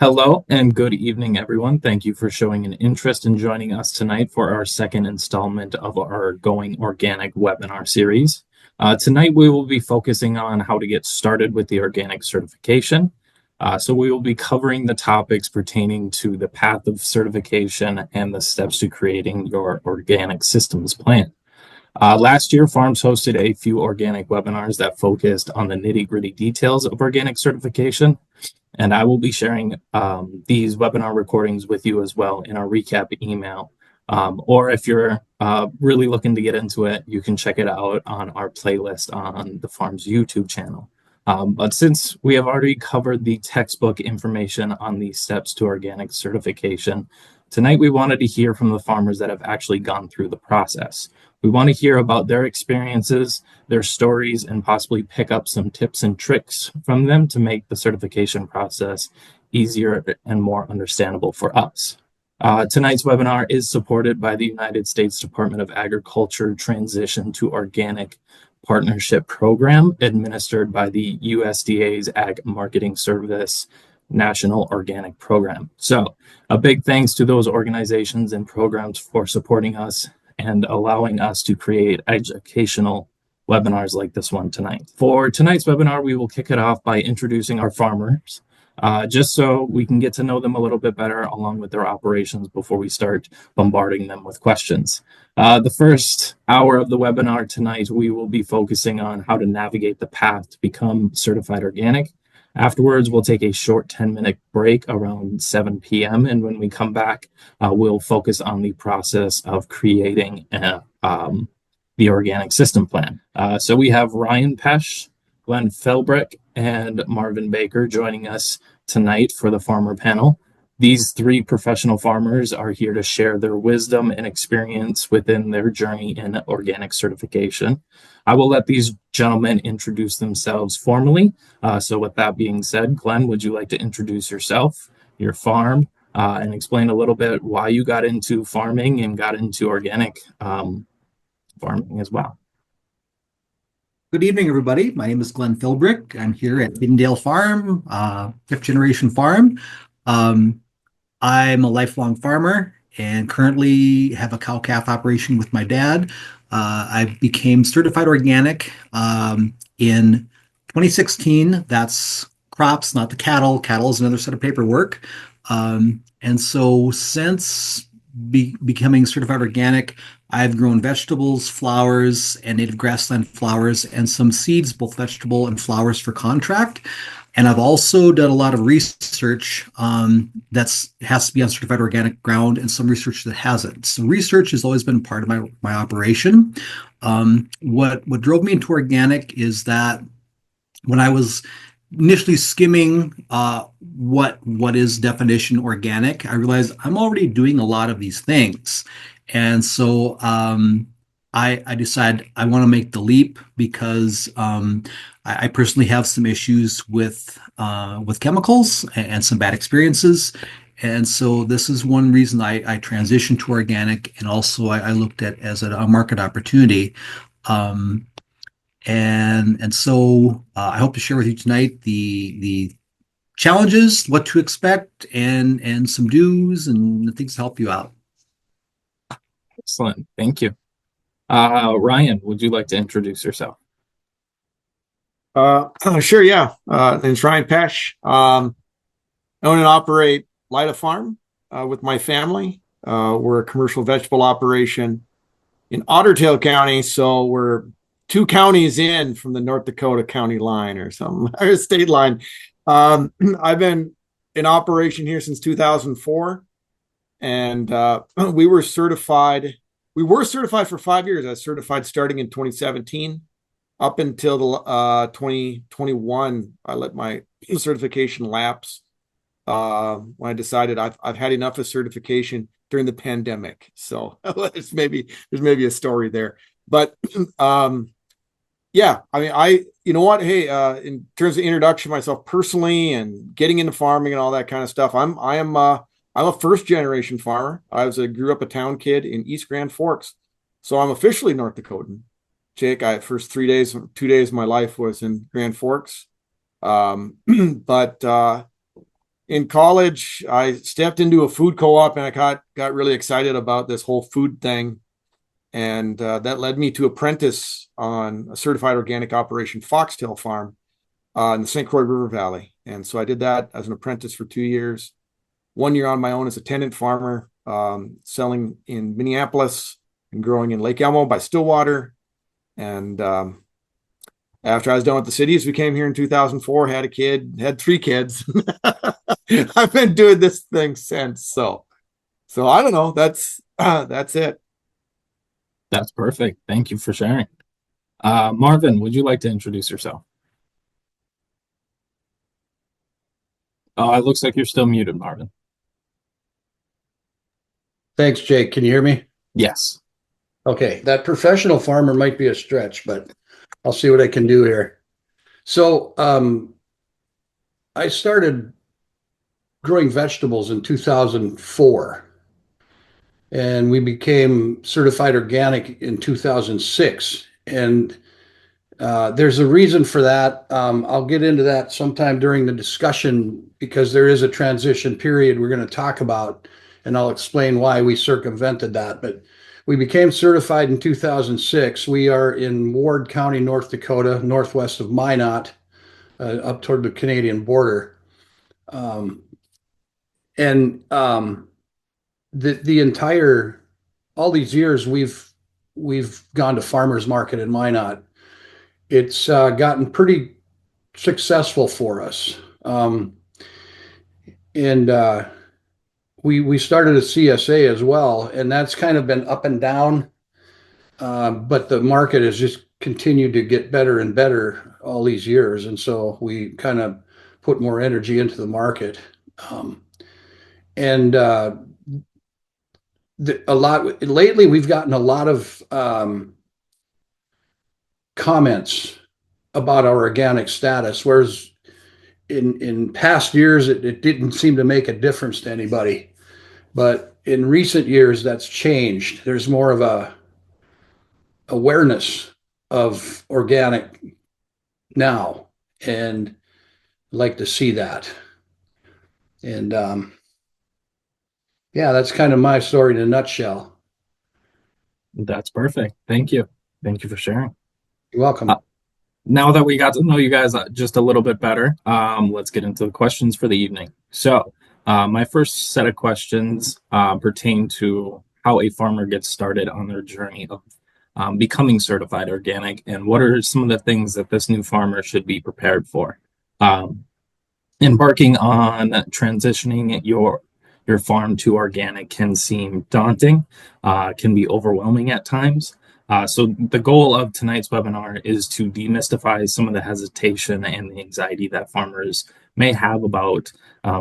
Hello and good evening, everyone. Thank you for showing an interest in joining us tonight for our second installment of our Going Organic webinar series. Tonight, we will be focusing on how to get started with the organic certification. So we will be covering the topics pertaining to the path of certification and the steps to creating your organic systems plan. Last year, FARRMS hosted a few organic webinars that focused on the nitty-gritty details of organic certification. And I will be sharing these webinar recordings with you as well in our recap email. Or if you're really looking to get into it, you can check it out on our playlist on the FARRMS YouTube channel. But since we have already covered the textbook information on the steps to organic certification, tonight we wanted to hear from the farmers that have actually gone through the process. We want to hear about their experiences, their stories, and possibly pick up some tips and tricks from them to make the certification process easier and more understandable for us. Tonight's webinar is supported by the United States Department of Agriculture Transition to Organic Partnership Program, administered by the USDA's Ag Marketing Service National Organic Program. So a big thanks to those organizations and programs for supporting us and allowing us to create educational webinars like this one tonight. For tonight's webinar, we will kick it off by introducing our farmers, just so we can get to know them a little bit better along with their operations before we start bombarding them with questions. The first hour of the webinar tonight, we will be focusing on how to navigate the path to become certified organic. Afterwards, we'll take a short 10-minute break around 7 p.m. And when we come back, we'll focus on the process of creating the organic system plan. So we have Ryan Pesch, Glenn Philbrick, and Marvin Baker joining us tonight for the farmer panel. These three professional farmers are here to share their wisdom and experience within their journey in organic certification. I will let these gentlemen introduce themselves formally. So with that being said, Glenn, would you like to introduce yourself, your farm, and explain a little bit why you got into farming and got into organic farming as well? Good evening, everybody. My name is Glenn Philbrick. I'm here at Biddendale Farm, fifth generation farm. I'm a lifelong farmer and currently have a cow-calf operation with my dad. I became certified organic in 2016. That's crops, not the cattle. Cattle is another set of paperwork. And so since becoming certified organic, I've grown vegetables, flowers, and native grassland flowers, and some seeds, both vegetable and flowers, for contract. And I've also done a lot of research that has to be on certified organic ground, and some research that hasn't. So research has always been part of my operation. What drove me into organic is that when I was initially skimming what is definition organic, I realized I'm already doing a lot of these things. And so I decided I want to make the leap because I personally have some issues with chemicals and some bad experiences. And so this is one reason I transitioned to organic, and also I looked at as a market opportunity. And so I hope to share with you tonight the challenges, what to expect, and some do's and things to help you out. Excellent. Thank you. Ryan, would you like to introduce yourself? Sure, yeah. It's Ryan Pesch. Own and operate Lida Farm with my family. We're a commercial vegetable operation in Otter Tail County, so we're 2 counties in from the North Dakota county line or something, or state line. I've been in operation here since 2004, and we were certified. We were certified for 5 years. I was certified starting in 2017 up until the 2021. I let my certification lapse when I decided I've had enough of certification during the pandemic. So there's maybe a story there, but yeah, I mean, you know what? Hey, in terms of introduction myself personally and getting into farming and all that kind of stuff, I'm a first generation farmer. Grew up a town kid in East Grand Forks, so I'm officially North Dakotan. Jake, first 2 days of my life was in Grand Forks, but in college, I stepped into a food co-op and I got really excited about this whole food thing. And that led me to apprentice on a certified organic operation foxtail farm in the St. Croix River Valley. And so I did that as an apprentice for 2 years. 1 year on my own as a tenant farmer, selling in Minneapolis and growing in Lake Elmo by Stillwater. And after I was done with the cities, we came here in 2004, had a kid, had 3 kids. I've been doing this thing since. So I don't know. That's it. That's perfect. Thank you for sharing. Marvin, would you like to introduce yourself? Oh, it looks like you're still muted, Marvin. Thanks, Jake. Can you hear me? Yes. Okay, that professional farmer might be a stretch, but I'll see what I can do here. So I started growing vegetables in 2004, and we became certified organic in 2006. And there's a reason for that. I'll get into that sometime during the discussion because there is a transition period we're going to talk about, and I'll explain why we circumvented that. But we became certified in 2006. We are in Ward County, North Dakota, northwest of Minot, up toward the Canadian border. The entire, all these years, we've gone to farmers market in Minot. It's gotten pretty successful for us. We started a CSA as well, and that's kind of been up and down. But the market has just continued to get better and better all these years. And so we kind of put more energy into the market. Lately, we've gotten a lot of comments about our organic status, whereas in past years, it didn't seem to make a difference to anybody. But in recent years, that's changed. There's more of a awareness of organic now, and I'd like to see that. And yeah, that's kind of my story in a nutshell. That's perfect. Thank you. Thank you for sharing. You're welcome. Now that we got to know you guys just a little bit better, let's get into the questions for the evening. So my first set of questions pertain to how a farmer gets started on their journey of becoming certified organic, and what are some of the things that this new farmer should be prepared for. Embarking on transitioning your farm to organic can seem daunting, can be overwhelming at times. So the goal of tonight's webinar is to demystify some of the hesitation and the anxiety that farmers may have about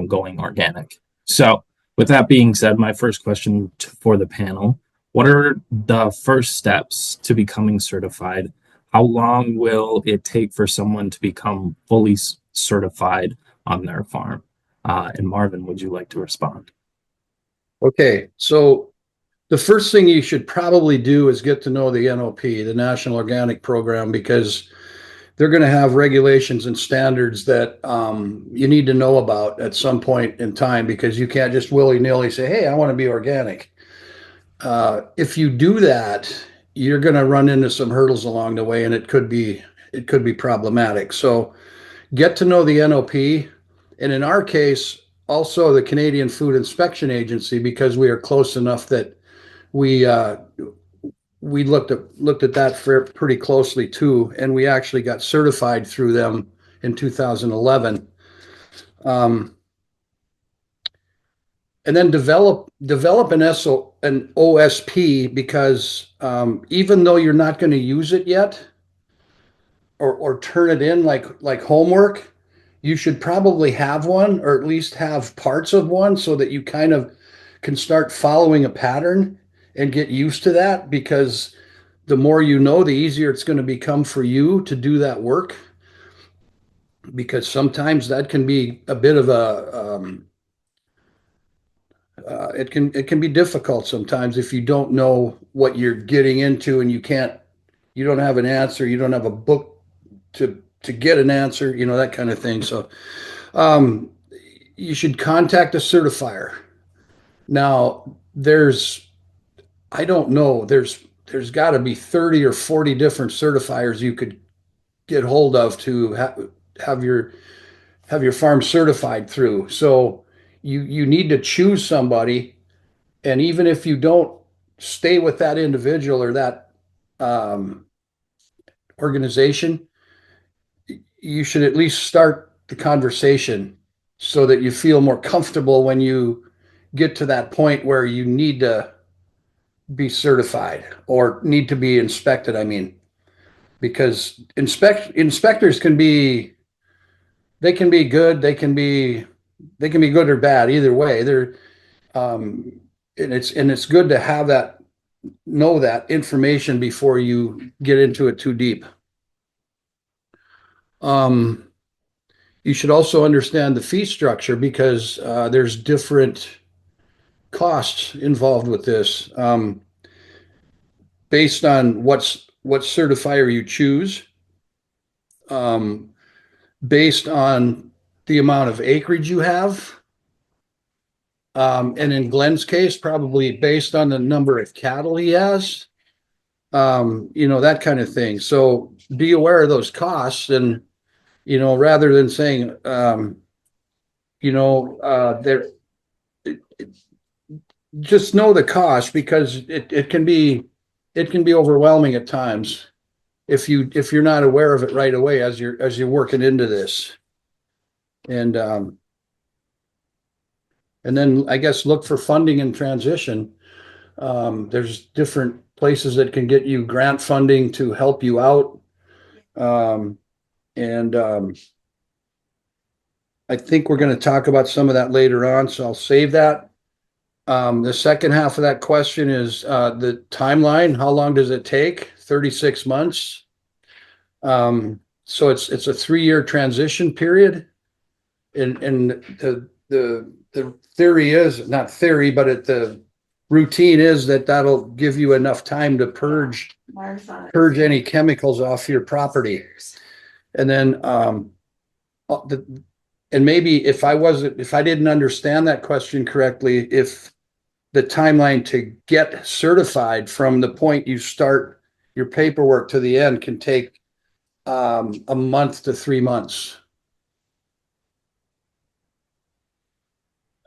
going organic. So with that being said, my first question for the panel: what are the first steps to becoming certified? How long will it take for someone to become fully certified on their farm? And Marvin, would you like to respond? Okay, so the first thing you should probably do is get to know the NOP, the National Organic Program, because they're going to have regulations and standards that you need to know about at some point in time, because you can't just willy-nilly say, hey, I want to be organic. If you do that, you're going to run into some hurdles along the way, and it could be problematic. So get to know the NOP, and in our case, also the Canadian Food Inspection Agency, because we are close enough that we looked at that pretty closely too, and we actually got certified through them in 2011. And then develop an OSP, because even though you're not going to use it yet, or turn it in like homework, you should probably have one, or at least have parts of one, so that you kind of can start following a pattern and get used to that, because the more you know, the easier it's going to become for you to do that work, because sometimes that can be a bit of a it can be difficult sometimes if you don't know what you're getting into, and you don't have an answer, you don't have a book to get an answer, that kind of thing. So you should contact a certifier. Now, I don't know, there's got to be 30 or 40 different certifiers you could get hold of to have your farm certified through. So you need to choose somebody, and even if you don't stay with that individual or that um, organization, you should at least start the conversation so that you feel more comfortable when you get to that point where you need to be certified or need to be inspected. I mean, because inspectors can be, they can be good, they can be good or bad either way. Um, and it's good to have that, know that information before you get into it too deep. Um, you should also understand the fee structure because there's different costs involved with this, based on what certifier you choose, um, based on the amount of acreage you have, and in Glenn's case, probably based on the number of cattle he has, that kind of thing. So be aware of those costs, and rather than saying, there, just know the cost because it can be overwhelming at times if you're not aware of it right away as you're working into this. And then I guess look for funding and transition. There's different places that can get you grant funding to help you out. And I think we're going to talk about some of that later on, so I'll save that. The second half of that question is the timeline. How long does it take? 36 months. So it's a 3-year transition period. And the theory is, not theory, but the routine is that'll give you enough time to purge any chemicals off your property. And then and maybe if I didn't understand that question correctly, if the timeline to get certified from the point you start your paperwork to the end can take a month to 3 months.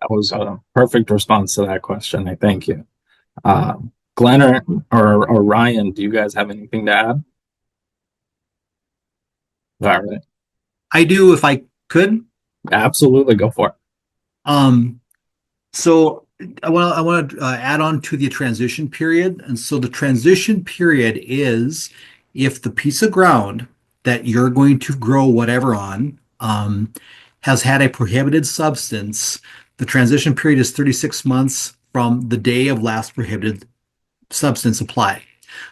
That was a perfect response to that question. I thank you. Glenn or Ryan, do you guys have anything to add? All right. I do, if I could. Absolutely, go for it. So I want to add on to the transition period. And so the transition period is if the piece of ground that you're going to grow whatever on has had a prohibited substance, the transition period is 36 months from the day of last prohibited substance applied.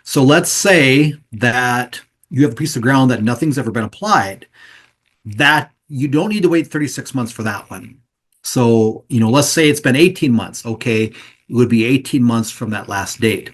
So let's say that you have a piece of ground that nothing's ever been applied, that you don't need to wait 36 months for that one. So, let's say it's been 18 months. Okay, it would be 18 months from that last date.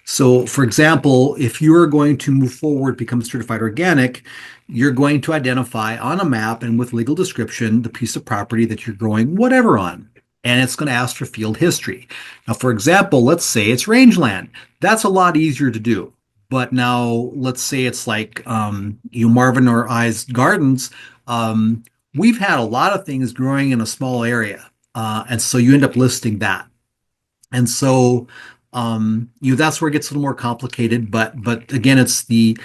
So, for example, if you are going to move forward, become certified organic, you're going to identify on a map and with legal description the piece of property that you're growing whatever on. And it's going to ask for field history. Now, for example, let's say it's rangeland. That's a lot easier to do. But now let's say it's like Marvin or I's gardens. We've had a lot of things growing in a small area. And so you end up listing that. And so that's where it gets a little more complicated. But again, it's the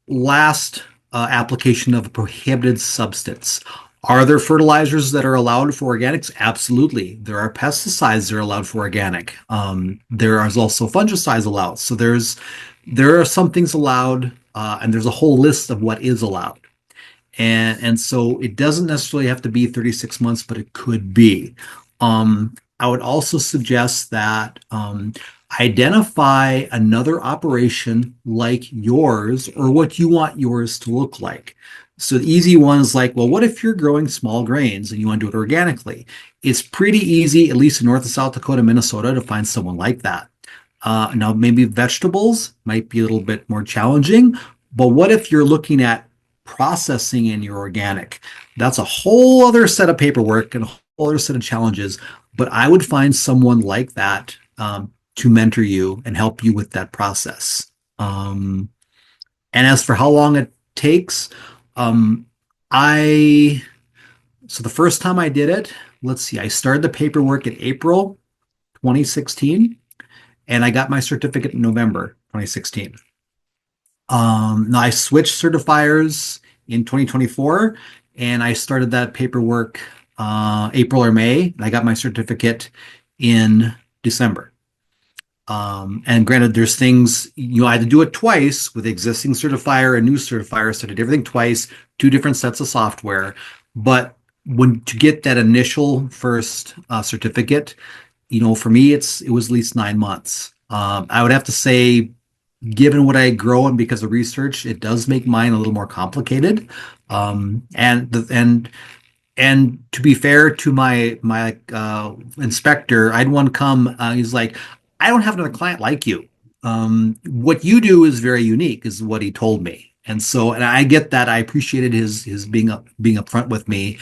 last application of a prohibited substance. Are there fertilizers that are allowed for organics? Absolutely. There are pesticides that are allowed for organic. There is also fungicides allowed. So there are some things allowed, and there's a whole list of what is allowed. And so it doesn't necessarily have to be 36 months, but it could be. I would also suggest that identify another operation like yours or what you want yours to look like. So the easy one is like, well, what if you're growing small grains and you want to do it organically? It's pretty easy, at least in North and South Dakota, Minnesota, to find someone like that. Now, maybe vegetables might be a little bit more challenging, but what if you're looking at processing in your organic. That's a whole other set of paperwork and a whole other set of challenges. But I would find someone like that to mentor you and help you with that process. And as for how long it takes, um, I so the first time I did it, let's see, I started the paperwork in April 2016, and I got my certificate in November 2016. Now I switched certifiers in 2024, and I started that paperwork April or May, and I got my certificate in December. And granted, there's things I had to do it twice with existing certifier and new certifier, so I did everything twice, two different sets of software. But when to get that initial first certificate, for me, it was at least 9 months. I would have to say, given what I grow and because of research, it does make mine a little more complicated. And to be fair to my inspector, I had one come. He's like, I don't have another client like you. What you do is very unique, is what he told me. And I get that. I appreciated his being upfront with me.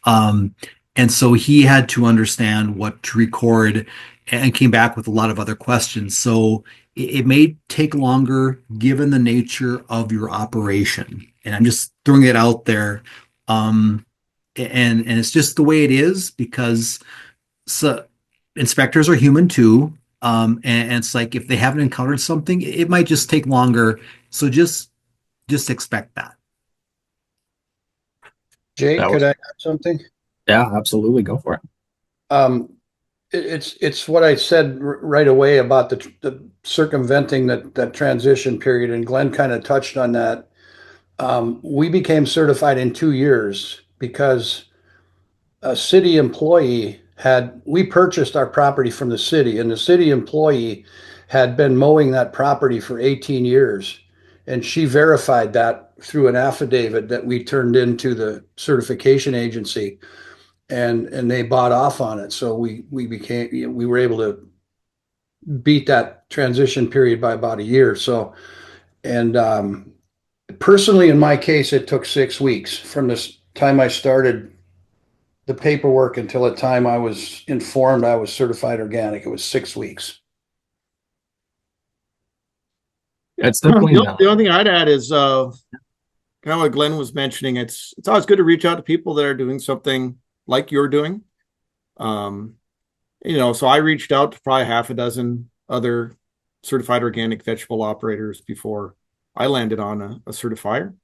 And so he had to understand what to record and came back with a lot of other questions. So it may take longer given the nature of your operation. And I'm just throwing it out there. And it's just the way it is, because inspectors are human too. And it's like, if they haven't encountered something, it might just take longer. So just expect that. Jay, could I add something? Yeah, absolutely. Go for it. It's what I said right away about the circumventing that transition period, and Glenn kind of touched on that. We became certified in 2 years because a city employee we purchased our property from the city, and the city employee had been mowing that property for 18 years. And she verified that through an affidavit that we turned into the certification agency, and they bought off on it. So we were able to beat that transition period by about a year. So, and personally, in my case, it took 6 weeks from this time I started the paperwork until the time I was informed I was certified organic. It was 6 weeks. It's definitely the only thing I'd add is kind of what Glenn was mentioning. It's always good to reach out to people that are doing something like you're doing. So I reached out to probably half a dozen other certified organic vegetable operators before I landed on a certifier.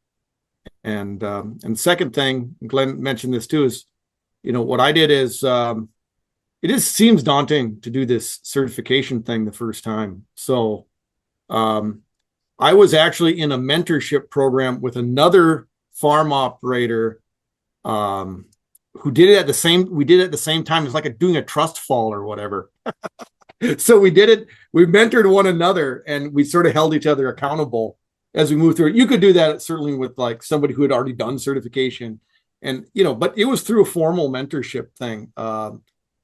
And second thing, Glenn mentioned this too, is what I did is it just seems daunting to do this certification thing the first time. So I was actually in a mentorship program with another farm operator who did it at the same time. It's like doing a trust fall or whatever. So we did it. We mentored one another, and we sort of held each other accountable as we moved through it. You could do that certainly with like somebody who had already done certification, and but it was through a formal mentorship thing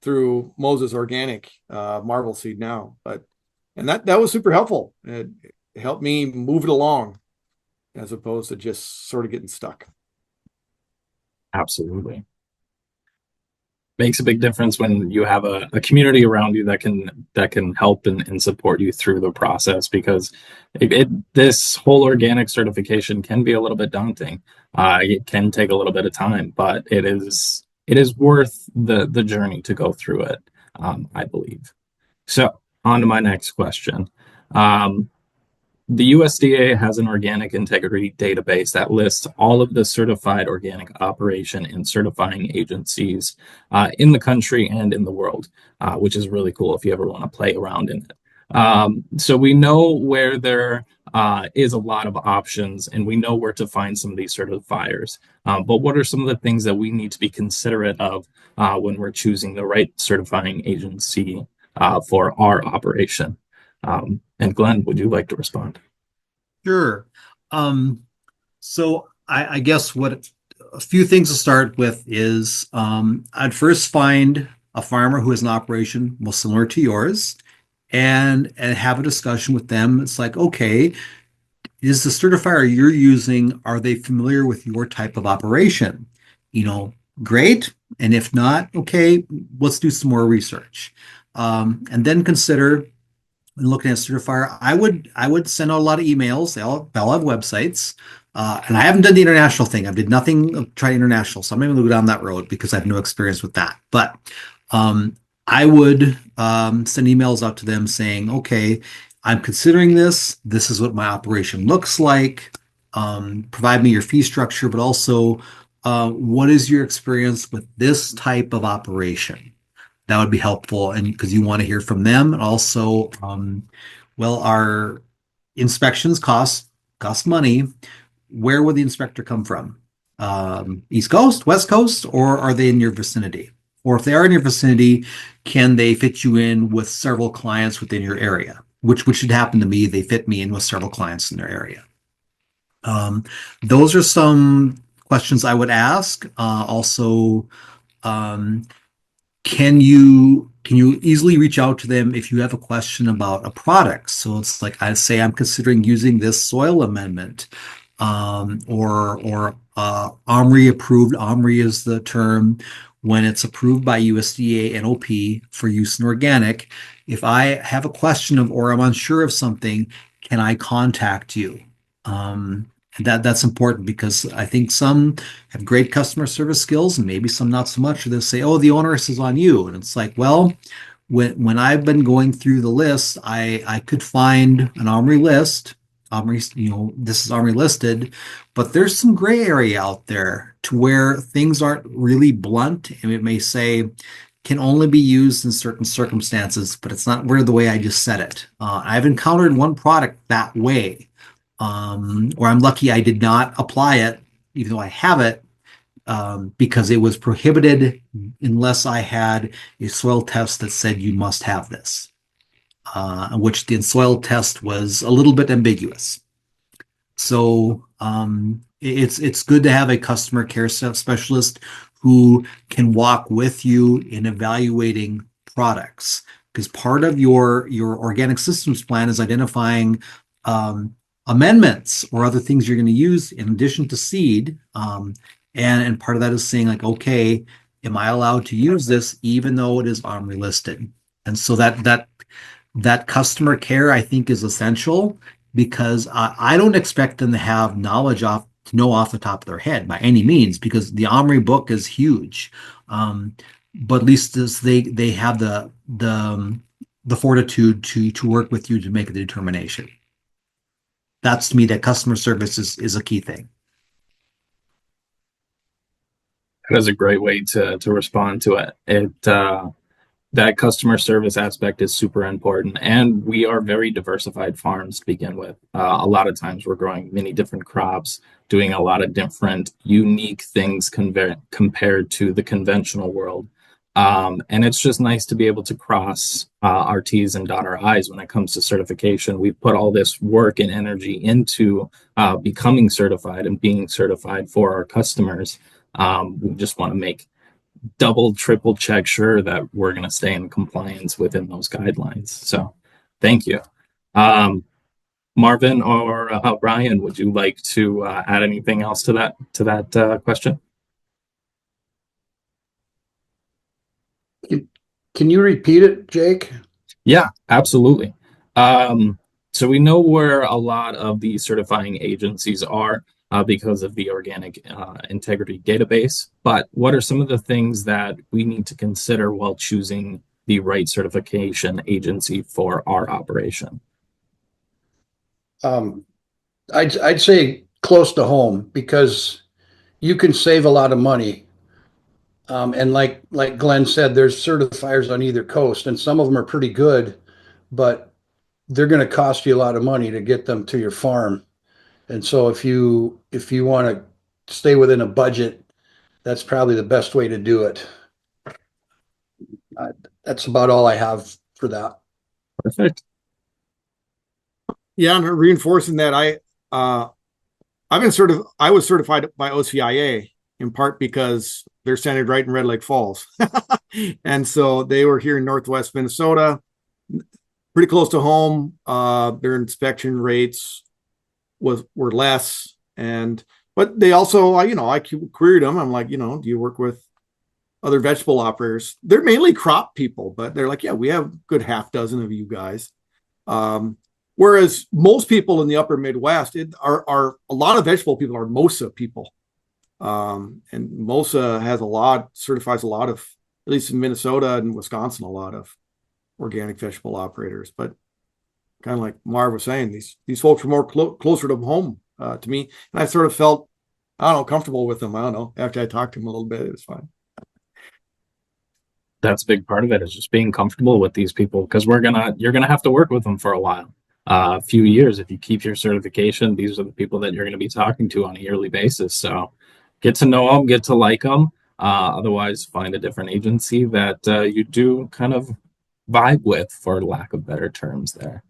through Moses Organic, Marble Seed now. And that was super helpful. It helped me move it along as opposed to just sort of getting stuck. Absolutely. Makes a big difference when you have a community around you that can help and support you through the process, because this whole organic certification can be a little bit daunting. It can take a little bit of time, but it is worth the journey to go through it, I believe. So on to my next question. The USDA has an organic integrity database that lists all of the certified organic operation and certifying agencies in the country and in the world, which is really cool if you ever want to play around in it. So we know where there is a lot of options, and we know where to find some of these certifiers. But what are some of the things that we need to be considerate of when we're choosing the right certifying agency for our operation? And Glenn, would you like to respond? Sure. So I guess a few things to start with is I'd first find a farmer who has an operation most similar to yours, and have a discussion with them. It's like, okay, is the certifier you're using, are they familiar with your type of operation? Great. And if not, okay, let's do some more research. And then consider when looking at certifier, I would send out a lot of emails. They'll have websites. And I haven't done the international thing. I did nothing of try international, so I'm not even going to go down that road because I have no experience with that. But I would send emails out to them saying, okay, I'm considering this. This is what my operation looks like. Provide me your fee structure, but also what is your experience with this type of operation? That would be helpful, and because you want to hear from them. And also, well, our inspections cost money. Where would the inspector come from? East Coast, West Coast, or are they in your vicinity? Or if they are in your vicinity, can they fit you in with several clients within your area? Which should happen to me. They fit me in with several clients in their area. Those are some questions I would ask. Also, can you easily reach out to them if you have a question about a product? So it's like I say, I'm considering using this soil amendment, or OMRI approved. OMRI is the term when it's approved by USDA NOP for use in organic. If I have a question or I'm unsure of something, can I contact you? That's important because I think some have great customer service skills and maybe some not so much. Or they'll say, "Oh, the onus is on you," and it's like, well, when I've been going through the list, I could find an OMRI list. OMRI, this is OMRI listed, but there's some gray area out there to where things aren't really blunt, and it may say can only be used in certain circumstances, but it's not where the way I just said it. I've encountered one product that way. Or I'm lucky I did not apply it, even though I have it, because it was prohibited unless I had a soil test that said you must have this, which the soil test was a little bit ambiguous. So it's good to have a customer care specialist who can walk with you in evaluating products, because part of your organic systems plan is identifying amendments or other things you're going to use in addition to seed. And part of that is saying like, okay, am I allowed to use this even though it is OMRI listed? And so that customer care, I think, is essential, because I don't expect them to have knowledge to know off the top of their head by any means, because the OMRI book is huge. But at least they have the fortitude to work with you to make the determination. That's, to me, that customer service is a key thing. That is a great way to respond to it. That customer service aspect is super important, and we are very diversified farms to begin with. A lot of times we're growing many different crops, doing a lot of different unique things compared to the conventional world. And it's just nice to be able to cross our T's and dot our I's when it comes to certification. We've put all this work and energy into becoming certified and being certified for our customers. We just want to make double, triple check sure that we're going to stay in compliance within those guidelines. So thank you. Marvin or Brian, would you like to add anything else to that question? Can you repeat it, Jake? Yeah, absolutely. So we know where a lot of the certifying agencies are because of the organic integrity database, but what are some of the things that we need to consider while choosing the right certification agency for our operation? I'd say close to home, because you can save a lot of money. And like Glenn said, there's certifiers on either coast, and some of them are pretty good, but they're going to cost you a lot of money to get them to your farm. And so if you want to stay within a budget, that's probably the best way to do it. That's about all I have for that. Perfect. Yeah, and reinforcing that, I was certified by OCIA in part because they're centered right in Red Lake Falls. And so they were here in Northwest Minnesota, pretty close to home. Their inspection rates were less. But they also, I queried them. I'm like, do you work with other vegetable operators? They're mainly crop people, but they're like, yeah, we have a good half dozen of you guys. Whereas most people in the upper Midwest are a lot of vegetable people are MOSA people. And MOSA certifies a lot of, at least in Minnesota and Wisconsin, a lot of organic vegetable operators. But kind of like Marv was saying, these folks are more closer to home to me. And I sort of felt, I don't know, comfortable with them. I don't know. After I talked to them a little bit, it was fine. That's a big part of it, is just being comfortable with these people, because you're gonna have to work with them for a while, a few years. If you keep your certification, these are the people that you're going to be talking to on a yearly basis. So get to know them, get to like them. Otherwise, find a different agency that you do kind of vibe with, for lack of better terms there.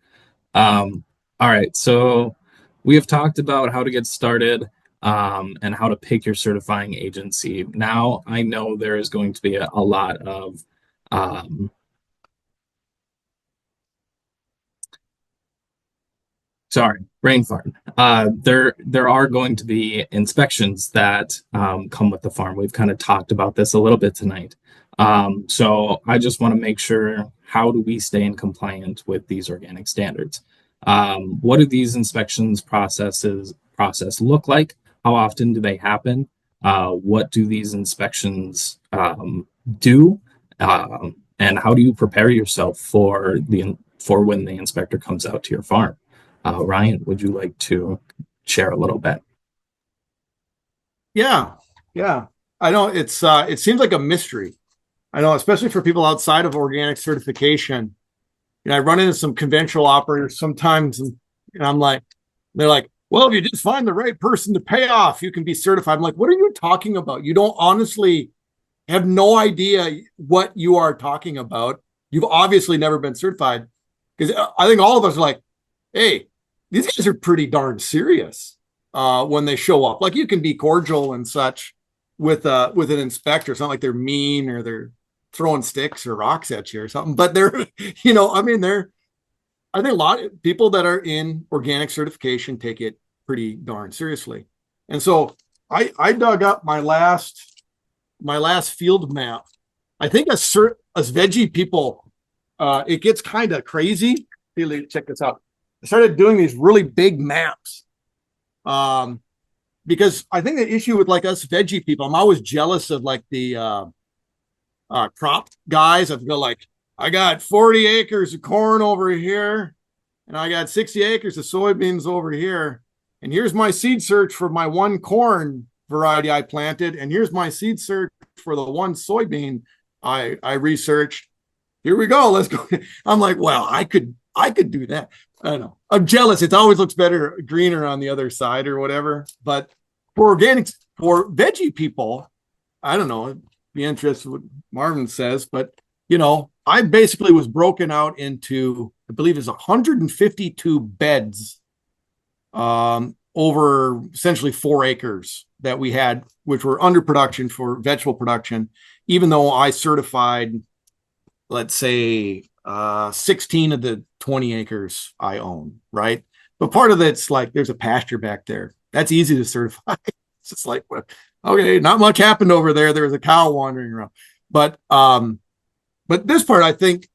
All right, so we have talked about how to get started and how to pick your certifying agency. Now, I know there is going to be a lot of sorry, brain fart. There are going to be inspections that come with the farm. We've kind of talked about this a little bit tonight. So I just want to make sure, how do we stay in compliance with these organic standards? What do these inspections process look like? How often do they happen? What do these inspections do? And how do you prepare yourself for when the inspector comes out to your farm? Ryan, would you like to share a little bit? Yeah. I know it seems like a mystery. I know, especially for people outside of organic certification. I run into some conventional operators sometimes, and I'm like, they're like, well, if you just find the right person to pay off, you can be certified. I'm like, what are you talking about? You don't honestly have no idea what you are talking about. You've obviously never been certified, because I think all of us are like, hey, these guys are pretty darn serious when they show up. Like, you can be cordial and such with an inspector. It's not like they're mean or they're throwing sticks or rocks at you or something, but they're, I think a lot of people that are in organic certification take it pretty darn seriously. And so I dug up my last field map. I think as veggie people, it gets kind of crazy. Check this out. I started doing these really big maps because I think the issue with like us veggie people, I'm always jealous of like the crop guys. I feel like, I got 40 acres of corn over here, and I got 60 acres of soybeans over here. And here's my seed search for my one corn variety I planted. And here's my seed search for the one soybean I researched. Here we go. Let's go. I'm like, well, I could do that. I don't know. I'm jealous. It always looks better greener on the other side or whatever. But for veggie people, I don't know. Be interested in what Marvin says, but I basically was broken out into, I believe it's 152 beds over essentially 4 acres that we had, which were under production for vegetable production, even though I certified, let's say, 16 of the 20 acres I own, right? But part of it's like, there's a pasture back there. That's easy to certify. It's just like, okay, not much happened over there. There was a cow wandering around. But this part, I think,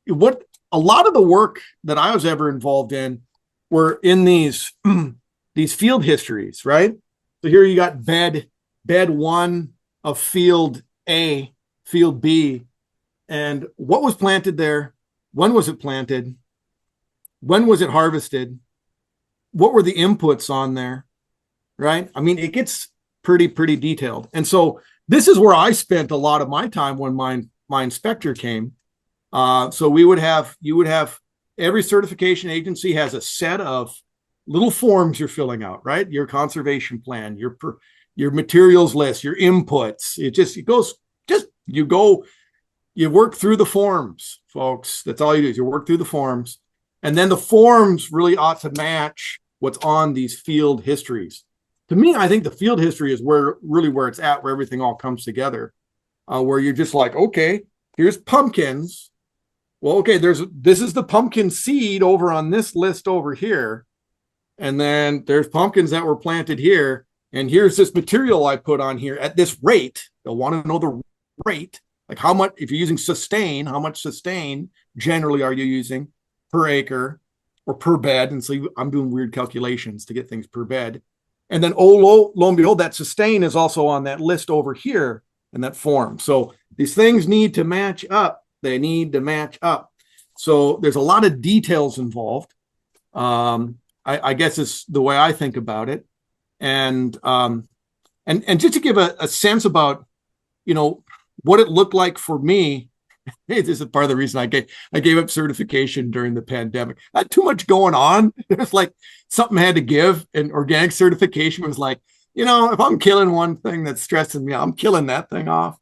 what a lot of the work that I was ever involved in were in these field histories, right? So here you got bed 1 of field A, field B, and what was planted there? When was it planted? When was it harvested? What were the inputs on there? Right? I mean, it gets pretty detailed. And so this is where I spent a lot of my time when my inspector came. So you would have every certification agency has a set of little forms you're filling out, right? Your conservation plan, your materials list, your inputs. You work through the forms, folks. That's all you do, is you work through the forms. And then the forms really ought to match what's on these field histories. To me, I think the field history is where it's at, where everything all comes together, where you're just like, okay, here's pumpkins. Well, okay, this is the pumpkin seed over on this list over here. And then there's pumpkins that were planted here. And here's this material I put on here at this rate. They'll want to know the rate, like how much, if you're using sustain, how much sustain generally are you using per acre or per bed? And so I'm doing weird calculations to get things per bed. And then, lo and behold, that sustain is also on that list over here in that form. So these things need to match up. They need to match up. So there's a lot of details involved. I guess it's the way I think about it. And just to give a sense about, what it looked like for me. Hey, this is part of the reason I gave up certification during the pandemic. I had too much going on. There's like something had to give, and organic certification was like, if I'm killing one thing that's stressing me, I'm killing that thing off.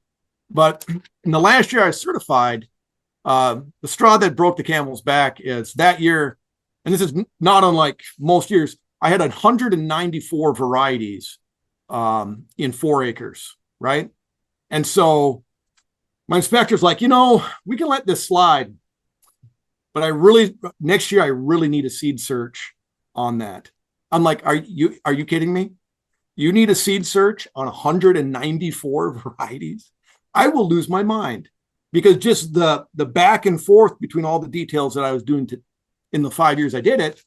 But in the last year I certified, the straw that broke the camel's back is that year, and this is not unlike most years, I had 194 varieties in 4 acres, right? And so my inspector's like, we can let this slide, but next year I really need a seed search on that. I'm like, are you kidding me? You need a seed search on 194 varieties? I will lose my mind, because just the back and forth between all the details that I was doing in the 5 years I did it,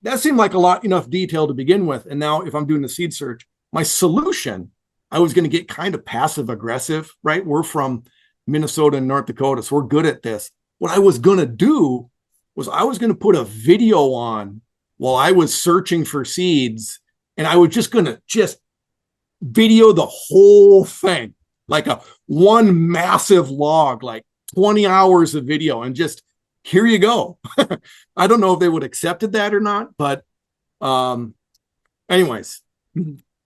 that seemed like enough detail to begin with. And now if I'm doing the seed search, my solution, I was going to get kind of passive aggressive, right? We're from Minnesota and North Dakota, so we're good at this. What I was going to do was I was going to put a video on while I was searching for seeds, and I was just going to video the whole thing, like one massive log, like 20 hours of video, and just, here you go. I don't know if they would have accepted that or not, but anyways,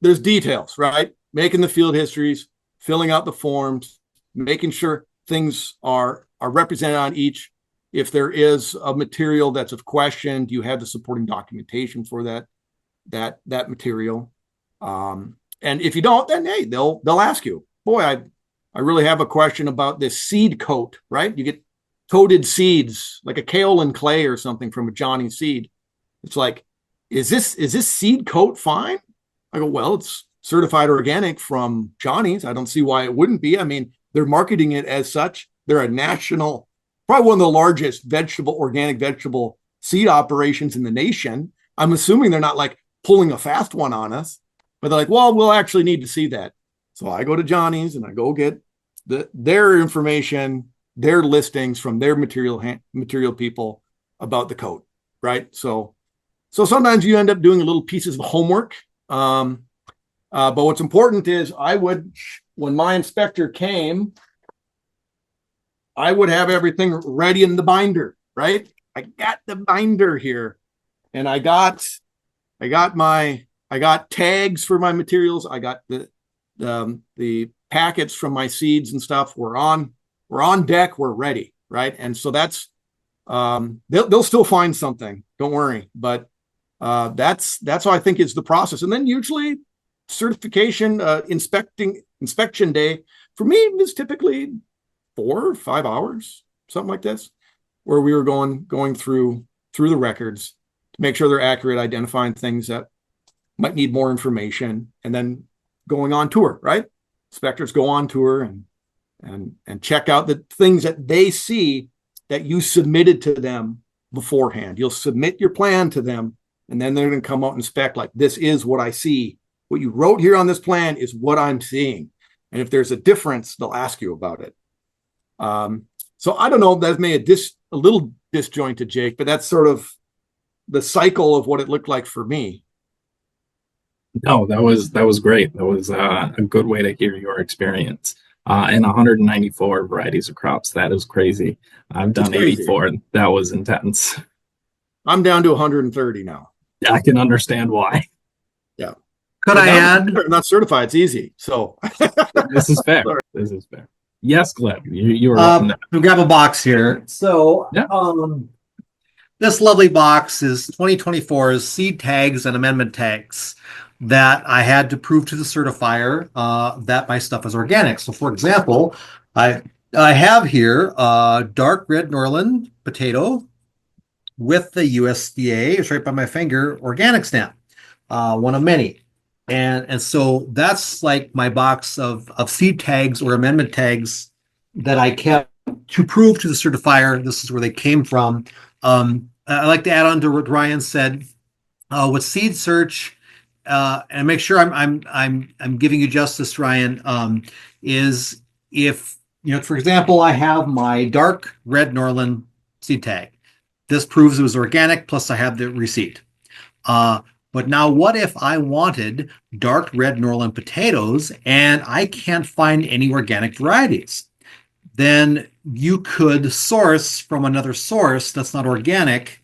there's details, right? Making the field histories, filling out the forms, making sure things are represented on each. If there is a material that's of question, do you have the supporting documentation for that material? And if you don't, then hey, they'll ask you, boy, I really have a question about this seed coat, right? You get coated seeds, like a kaolin clay or something from a Johnny seed. It's like, is this seed coat fine? I go, well, it's certified organic from Johnny's. I don't see why it wouldn't be. I mean, they're marketing it as such. They're a national, probably one of the largest organic vegetable seed operations in the nation. I'm assuming they're not like pulling a fast one on us, but they're like, well, we'll actually need to see that. So I go to Johnny's and I go get their information, their listings from their material people about the coat, right? So sometimes you end up doing little pieces of homework. But what's important is when my inspector came, I would have everything ready in the binder, right? I got the binder here, and I got tags for my materials. I got the packets from my seeds and stuff. We're on deck. We're ready, right? And so that's they'll still find something. Don't worry, but that's how I think is the process. And then usually certification inspection day for me is typically 4 or 5 hours, something like this, where we were going through the records to make sure they're accurate, identifying things that might need more information, and then going on tour, right? Inspectors go on tour and check out the things that they see that you submitted to them beforehand. You'll submit your plan to them, and then they're going to come out and inspect, like, this is what I see. What you wrote here on this plan is what I'm seeing. And if there's a difference, they'll ask you about it. So I don't know if that made a little disjointed, Jake, but that's sort of the cycle of what it looked like for me. No, that was great. That was a good way to hear your experience. And 194 varieties of crops. That is crazy. I've done 84. That was intense. I'm down to 130 now. Yeah, I can understand why. Yeah. Could I add? I'm not certified. It's easy. So this is fair. This is fair. Yes, Gleb, you were up next. We'll grab a box here. So yeah. This lovely box is 2024's seed tags and amendment tags that I had to prove to the certifier that my stuff is organic. So for example, I have here dark red Norland potato, with the USDA, it's right by my finger, organic stamp, one of many. And so that's like my box of seed tags or amendment tags that I kept to prove to the certifier this is where they came from. I like to add on to what Ryan said with seed search, and make sure I'm giving you justice, Ryan. Is if for example, I have my dark red Norland seed tag. This proves it was organic. Plus, I have the receipt. But now, what if I wanted dark red Norland potatoes and I can't find any organic varieties? Then you could source from another source that's not organic.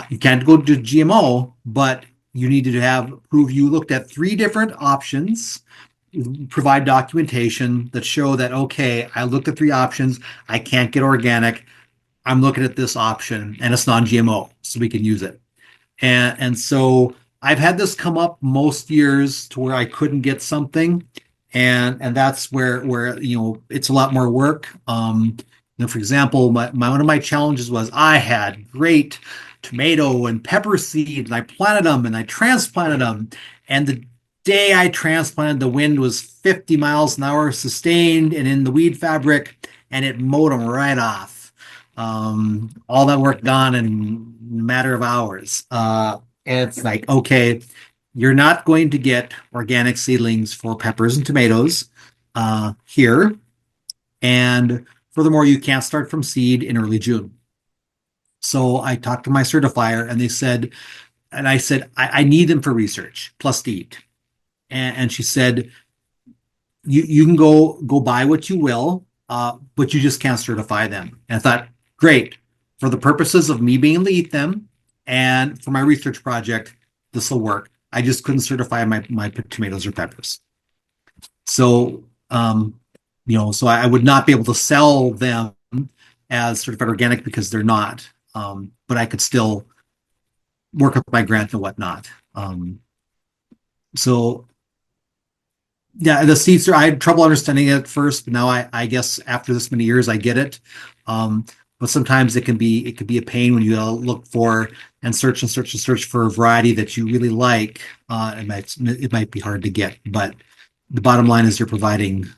You can't go to GMO, but you need to have prove you looked at 3 different options, provide documentation that show that, okay, I looked at 3 options, I can't get organic, I'm looking at this option and it's non-GMO, so we can use it. And so I've had this come up most years to where I couldn't get something, and that's where it's a lot more work. For example, my one of my challenges was I had great tomato and pepper seed, and I planted them and I transplanted them, and the day I transplanted, the wind was 50 miles an hour sustained and in the weed fabric, and it mowed them right off. All that work done in a matter of hours. And it's like, okay, you're not going to get organic seedlings for peppers and tomatoes here. And furthermore, you can't start from seed in early June. So I talked to my certifier and I said, I need them for research plus to eat. And she said, you can go buy what you will, but you just can't certify them. And I thought, great, for the purposes of me being able to eat them and for my research project, this will work. I just couldn't certify my tomatoes or peppers. So, so I would not be able to sell them as certified organic because they're not. But I could still work with my grant and whatnot. So, yeah, the seeds I had trouble understanding it at first, but now I guess after this many years I get it. But sometimes it can be a pain when you look for and search for a variety that you really like. It might be hard to get, but the bottom line is you're providing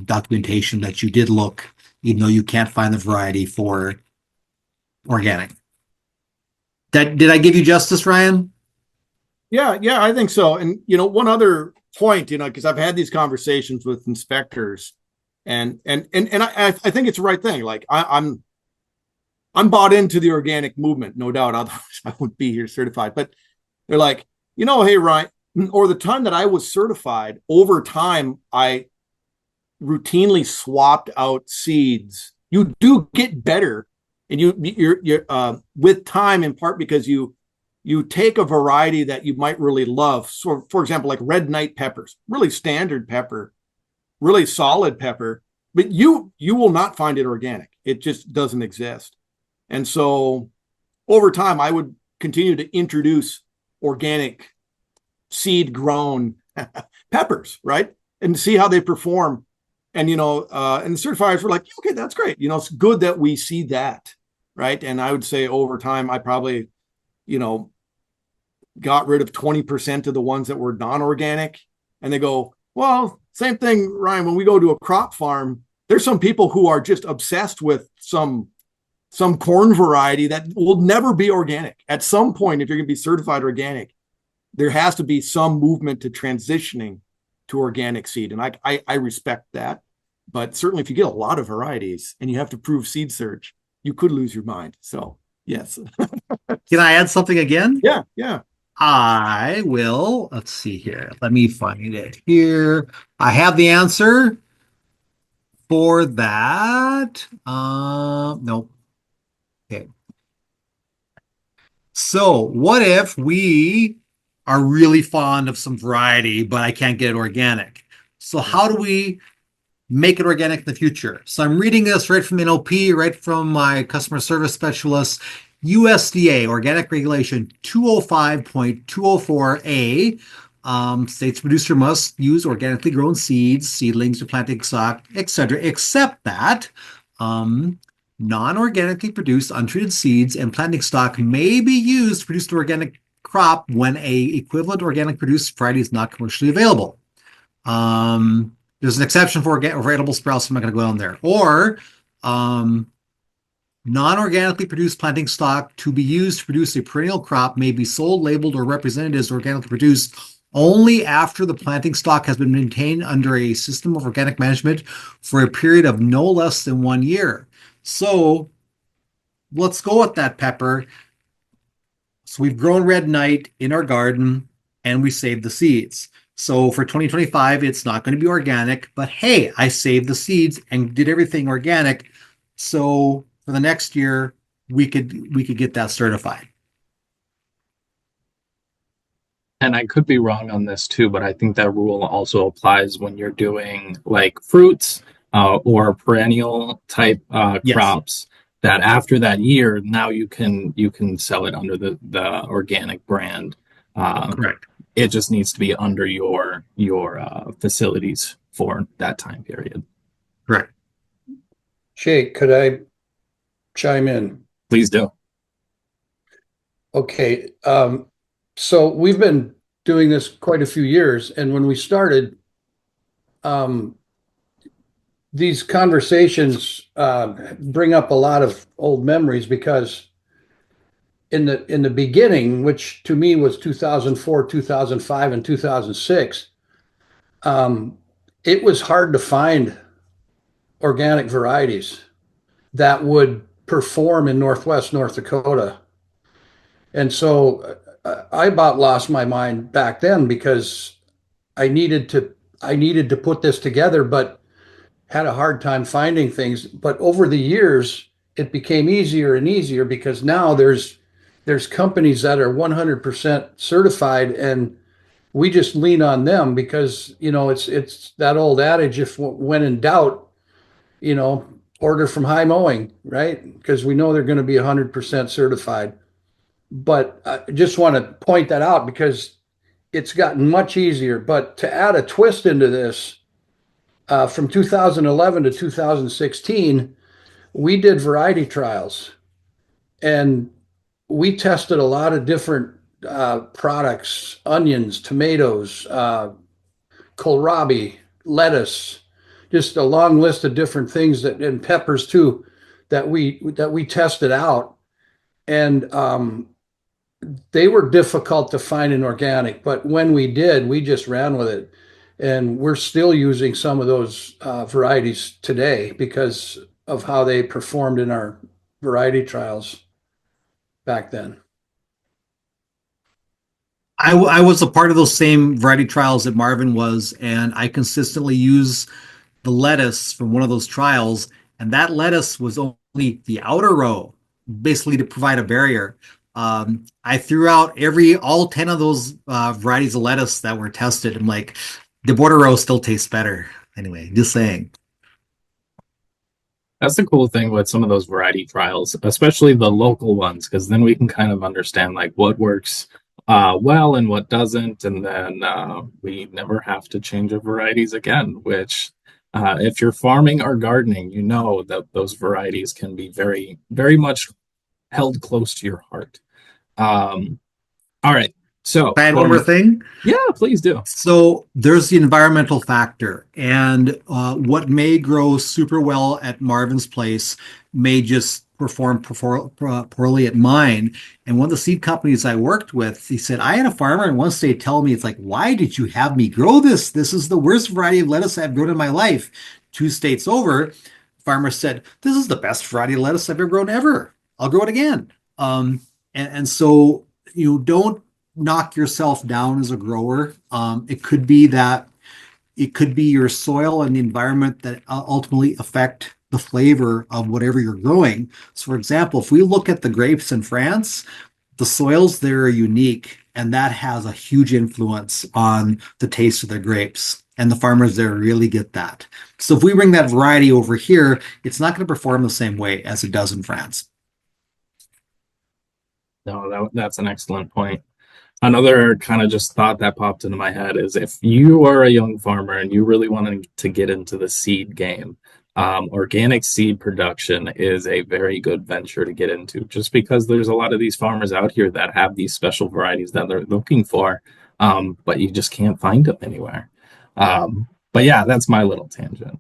documentation that you did look, even though you can't find the variety for organic. Did I give you justice, Ryan? Yeah, I think so. And one other point, because I've had these conversations with inspectors, and I think it's the right thing. Like I'm bought into the organic movement, no doubt. Otherwise, I wouldn't be here certified. But they're like, hey, Ryan, or the time that I was certified, over time, I routinely swapped out seeds. You do get better, and you're with time, in part because you take a variety that you might really love. So, for example, like red night peppers, really standard pepper, really solid pepper, but you will not find it organic. It just doesn't exist. And so over time, I would continue to introduce organic seed grown peppers, right? And see how they perform. And, and the certifiers were like, okay, that's great. It's good that we see that, right? And I would say over time, I probably, got rid of 20% of the ones that were non-organic. And they go, well, same thing, Ryan, when we go to a crop farm, there's some people who are just obsessed with some corn variety that will never be organic. At some point, if you're going to be certified organic, there has to be some movement to transitioning to organic seed. And I respect that. But certainly if you get a lot of varieties and you have to prove seed search, you could lose your mind. So, yes. Can I add something again? Yeah. I will. Let's see here. Let me find it here. I have the answer for that. Nope. Okay. So what if we are really fond of some variety, but I can't get it organic? So how do we make it organic in the future? So I'm reading this right from NOP, right from my customer service specialist. USDA Organic Regulation 205.204A states producer must use organically grown seeds, seedlings, or planting stock, etc., except that non-organically produced untreated seeds and planting stock may be used to produce an organic crop when a equivalent organic produced variety is not commercially available. There's an exception for edible sprouts. I'm not going to go on there. Or non-organically produced planting stock to be used to produce a perennial crop may be sold, labeled, or represented as organically produced only after the planting stock has been maintained under a system of organic management for a period of no less than 1 year. So let's go with that, Pepper. So we've grown Red Knight in our garden and we saved the seeds. So for 2025, it's not going to be organic, but hey, I saved the seeds and did everything organic. So for the next year, we could get that certified. And I could be wrong on this too, but I think that rule also applies when you're doing like fruits or perennial type Yes. crops. That after that year, now you can sell it under the organic brand. Correct. It just needs to be under your facilities for that time period. Correct. Jake, could I chime in? Please do. Okay. So we've been doing this quite a few years, and when we started, these conversations bring up a lot of old memories because in the beginning, which to me was 2004, 2005, and 2006, it was hard to find organic varieties that would perform in Northwest North Dakota. And so I about lost my mind back then because I needed to put this together, but had a hard time finding things. But over the years, it became easier and easier because now there's companies that are 100% certified, and we just lean on them because it's that old adage: if when in doubt, order from High Mowing, right? Because we know they're going to be 100% certified. But I just want to point that out because it's gotten much easier. But to add a twist into this, from 2011 to 2016, we did variety trials and we tested a lot of different products: onions, tomatoes, kohlrabi, lettuce, just a long list of different things and peppers too, that we tested out. And they were difficult to find in organic, but when we did, we just ran with it. And we're still using some of those varieties today because of how they performed in our variety trials back then. I was a part of those same variety trials that Marvin was, and I consistently use the lettuce from one of those trials, and that lettuce was only the outer row, basically to provide a barrier. I threw out all 10 of those varieties of lettuce that were tested. I'm like, the border row still tastes better. Anyway, just saying. That's the cool thing with some of those variety trials, especially the local ones, because then we can kind of understand like what works well and what doesn't, and then we never have to change our varieties again, which if you're farming or gardening, you know that those varieties can be very, very much held close to your heart. All right. So Can I add one more thing? Yeah, please do. So there's the environmental factor, and what may grow super well at Marvin's place may just perform poorly at mine. And one of the seed companies I worked with, he said, I had a farmer and once they tell me, it's like, why did you have me grow this? This is the worst variety of lettuce I've grown in my life. 2 states over, farmer said, this is the best variety of lettuce I've ever grown ever. I'll grow it again. And so you don't knock yourself down as a grower. It could be your soil and the environment that ultimately affect the flavor of whatever you're growing. So for example, if we look at the grapes in France, the soils there are unique, and that has a huge influence on the taste of the grapes. And the farmers there really get that. So if we bring that variety over here, it's not going to perform the same way as it does in France. No, that's an excellent point. Another kind of just thought that popped into my head is if you are a young farmer and you really want to get into the seed game, organic seed production is a very good venture to get into, just because there's a lot of these farmers out here that have these special varieties that they're looking for, but you just can't find them anywhere. But yeah, that's my little tangent.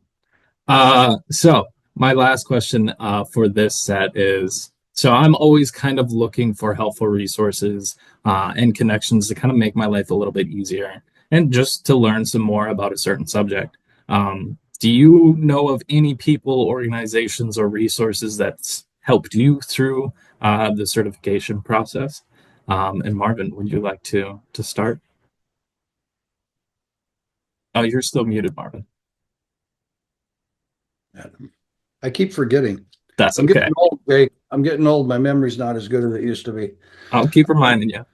So my last question for this set is, so I'm always kind of looking for helpful resources and connections to kind of make my life a little bit easier and just to learn some more about a certain subject. Do you know of any people, organizations, or resources that's helped you through the certification process? And Marvin, would you like to start? Oh, you're still muted, Marvin. I keep forgetting. That's I'm okay. getting old, Jake. I'm getting old. My memory's not as good as it used to be. I'll keep reminding you.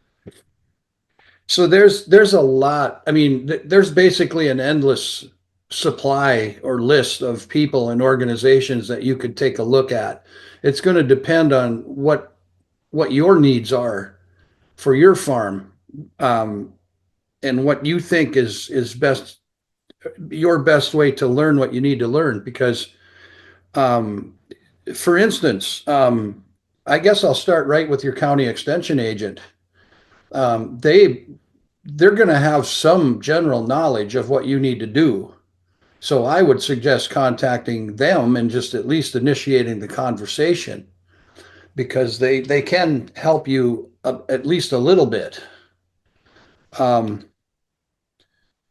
So there's a lot. I mean, there's basically an endless supply or list of people and organizations that you could take a look at. It's going to depend on what your needs are for your farm, and what you think is best, your best way to learn what you need to learn. Because, for instance, I guess I'll start right with your county extension agent. They're going to have some general knowledge of what you need to do. So I would suggest contacting them and just at least initiating the conversation, because they can help you at least a little bit. And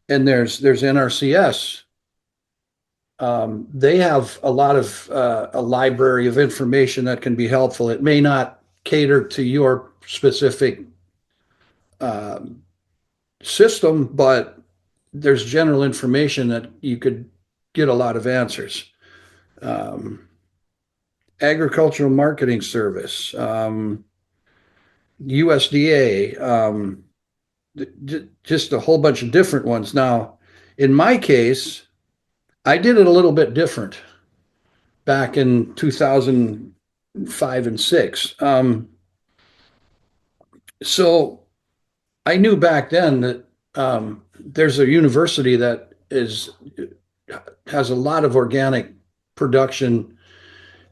there's NRCS. They have a lot of a library of information that can be helpful. It may not cater to your specific system, but there's general information that you could get a lot of answers. Agricultural Marketing Service, USDA, just a whole bunch of different ones. Now, in my case, I did it a little bit different back in 2005 and 6. So I knew back then that there's a university that has a lot of organic production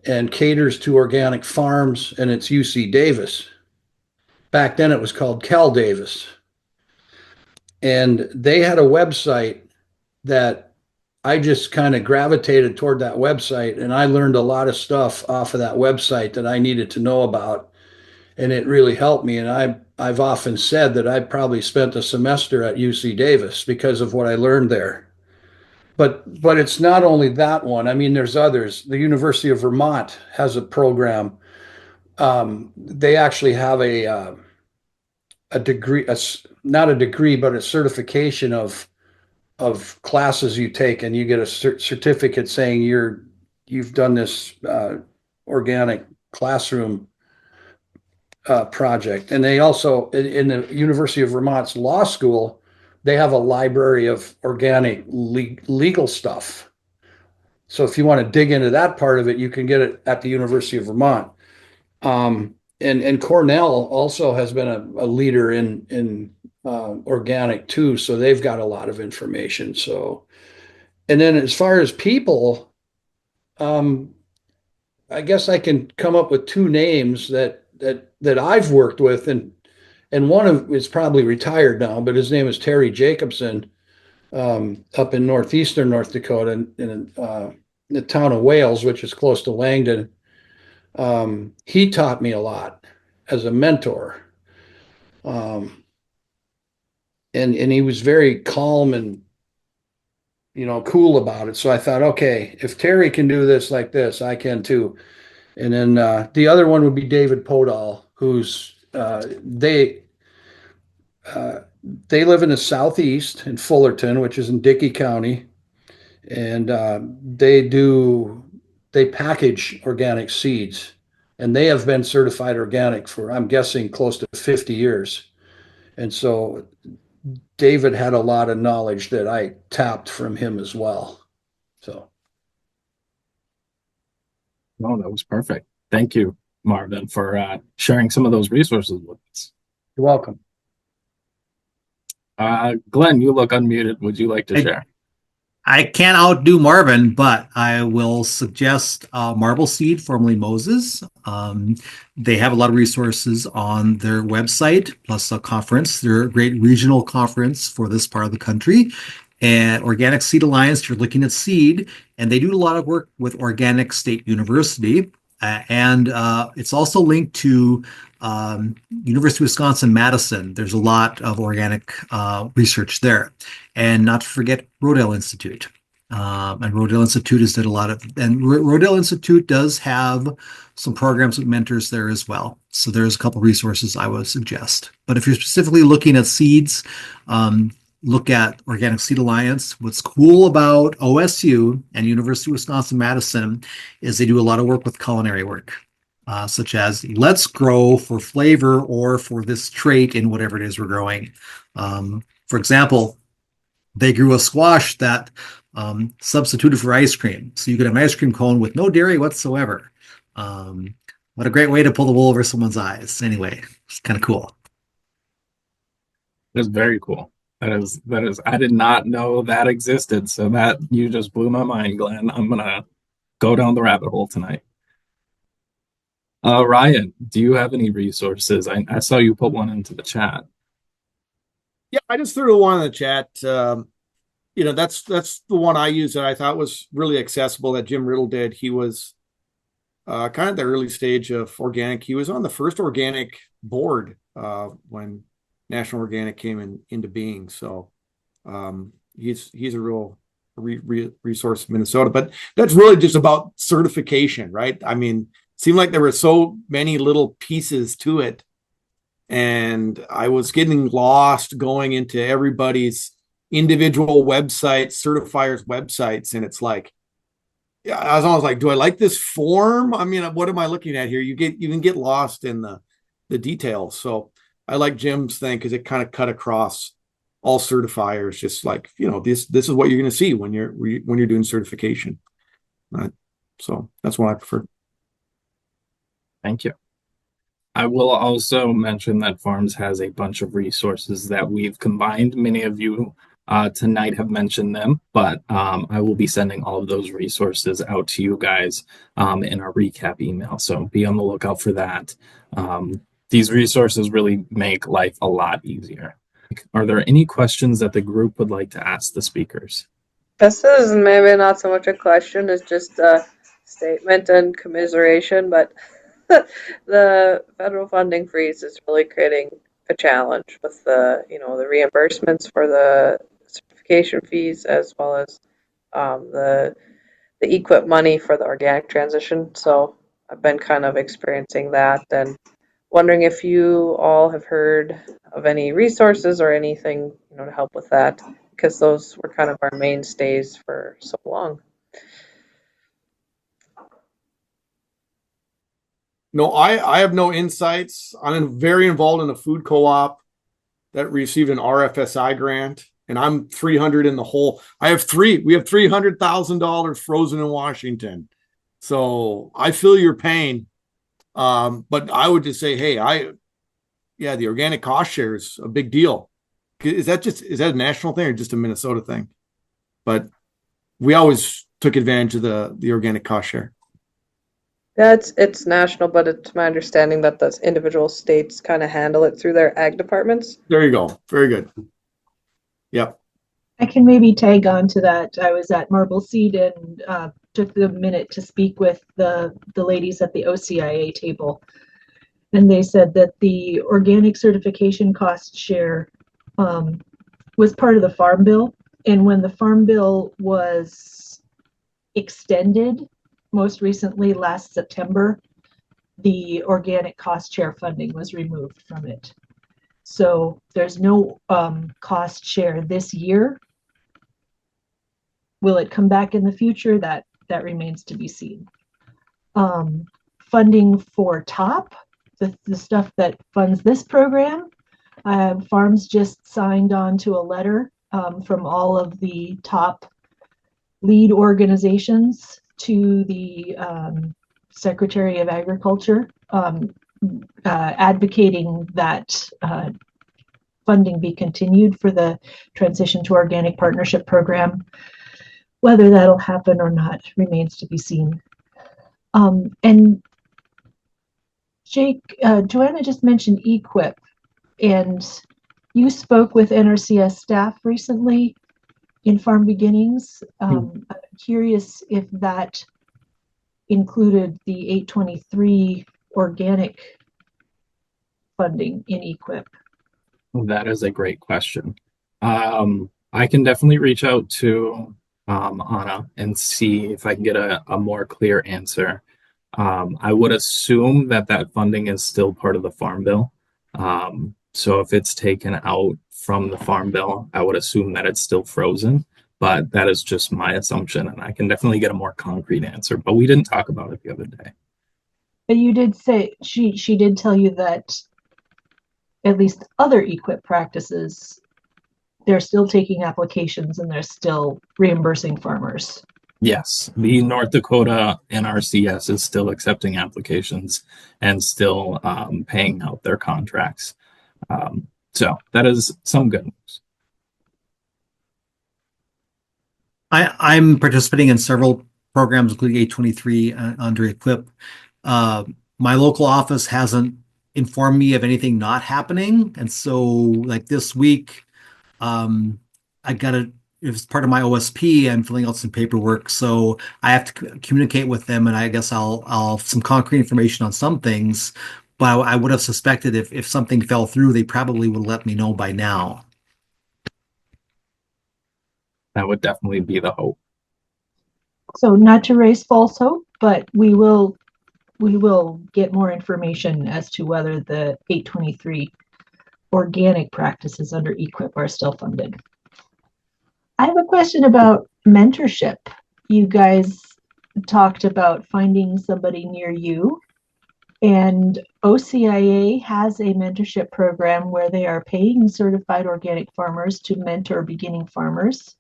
and caters to organic farms, and it's UC Davis. Back then it was called Cal Davis. And they had a website that I just kind of gravitated toward that website, and I learned a lot of stuff off of that website that I needed to know about, and it really helped me. And I've often said that I probably spent a semester at UC Davis because of what I learned there. But it's not only that one. I mean, there's others. The University of Vermont has a program. They actually have a degree, not a degree, but a certification of classes you take, and you get a certificate saying you've done this organic classroom project. And they also, in the University of Vermont's law school, they have a library of organic legal stuff. So if you want to dig into that part of it, you can get it at the University of Vermont. And Cornell also has been a leader in organic too, so they've got a lot of information. So, and then as far as people, I guess I can come up with two names that I've worked with, and one of is probably retired now, but his name is Terry Jacobson, up in northeastern North Dakota, in the town of Wales, which is close to Langdon. He taught me a lot as a mentor. And he was very calm and, cool about it. So I thought, okay, if Terry can do this like this, I can too. And then the other one would be David Podall, who's they live in the southeast in Fullerton, which is in Dickey County, and they package organic seeds, and they have been certified organic for, I'm guessing, close to 50 years. And so David had a lot of knowledge that I tapped from him as well. So. No, that was perfect. Thank you, Marvin, for sharing some of those resources with us. You're welcome. Glenn, you look unmuted. Would you like to share? I can't outdo Marvin, but I will suggest Marble Seed, formerly Moses. They have a lot of resources on their website, plus a conference. They're a great regional conference for this part of the country. And Organic Seed Alliance, you're looking at seed, and they do a lot of work with Organic State University. And it's also linked to University of Wisconsin-Madison. There's a lot of organic research there. And not to forget Rodale Institute. And Rodale Institute has did a lot of, and Rodale Institute does have some programs with mentors there as well. So there's a couple resources I would suggest. But if you're specifically looking at seeds, look at Organic Seed Alliance. What's cool about OSU and University of Wisconsin-Madison is they do a lot of work with culinary work, such as let's grow for flavor or for this trait in whatever it is we're growing. For example, they grew a squash that substituted for ice cream. So you could have an ice cream cone with no dairy whatsoever. What a great way to pull the wool over someone's eyes. Anyway, it's kind of cool. That's very cool. That is, I did not know that existed. So that you just blew my mind, Glenn. I'm going to go down the rabbit hole tonight. Ryan, do you have any resources? I saw you put one into the chat. Yeah, I just threw one in the chat. That's the one I used that I thought was really accessible that Jim Riddle did. He was kind of the early stage of organic. He was on the first organic board when National Organic came into being. So he's a real resource in Minnesota. But that's really just about certification, right? I mean, it seemed like there were so many little pieces to it. And I was getting lost going into everybody's individual websites, certifiers' websites. And it's like, yeah, I was always like, do I like this form? I mean, what am I looking at here? You can get lost in the details. So I like Jim's thing because it kind of cut across all certifiers, just like, this is what you're going to see when you're doing certification. So that's what I prefer. Thank you. I will also mention that FARRMS has a bunch of resources that we've combined. Many of you tonight have mentioned them, but I will be sending all of those resources out to you guys in our recap email. So be on the lookout for that. These resources really make life a lot easier. Are there any questions that the group would like to ask the speakers? This is maybe not so much a question, it's just a statement and commiseration, but the federal funding freeze is really creating a challenge with the reimbursements for the certification fees, as well as the EQIP money for the organic transition. So I've been kind of experiencing that and wondering if you all have heard of any resources or anything to help with that, because those were kind of our mainstays for so long. No, I have no insights. I'm very involved in a food co-op that received an RFSI grant, and I'm 300 in the hole. We have $300,000 frozen in Washington. So I feel your pain. But I would just say, hey, the organic cost share is a big deal. Is that a national thing or just a Minnesota thing? But we always took advantage of the organic cost share. Yeah, it's national, but it's my understanding that the individual states kind of handle it through their ag departments. There you go. Very good. Yep. I can maybe tag on to that. I was at Marble Seed and took the minute to speak with the ladies at the OCIA table. And they said that the organic certification cost share was part of the Farm Bill. And when the Farm Bill was extended, most recently last September, the organic cost share funding was removed from it. So there's no cost share this year. Will it come back in the future? That remains to be seen. Funding for TOPP, the stuff that funds this program, FARRMS just signed on to a letter from all of the top lead organizations to the Secretary of Agriculture, advocating that funding be continued for the Transition to Organic Partnership Program. Whether that'll happen or not remains to be seen. And Jake, Joanna just mentioned EQIP, and you spoke with NRCS staff recently in Farm Beginnings. I'm curious if that included the 823 organic funding in EQIP. That is a great question. I can definitely reach out to Anna and see if I can get a more clear answer. I would assume that that funding is still part of the Farm Bill. So if it's taken out from the Farm Bill, I would assume that it's still frozen. But that is just my assumption, and I can definitely get a more concrete answer. But we didn't talk about it the other day. But you did say she did tell you that at least other EQIP practices, they're still taking applications and they're still reimbursing farmers. Yes, the North Dakota NRCS is still accepting applications and still paying out their contracts. So that is some good news. I'm participating in several programs, including 823 under EQIP. My local office hasn't informed me of anything not happening. And so like this week, I got it was part of my OSP. I'm filling out some paperwork. So I have to communicate with them, and I guess I'll have some concrete information on some things. But I would have suspected if something fell through, they probably would let me know by now. That would definitely be the hope. So not to raise false hope, but we will get more information as to whether the 823 organic practices under EQIP are still funded. I have a question about mentorship. You guys talked about finding somebody near you, and OCIA has a mentorship program where they are paying certified organic farmers to mentor beginning farmers.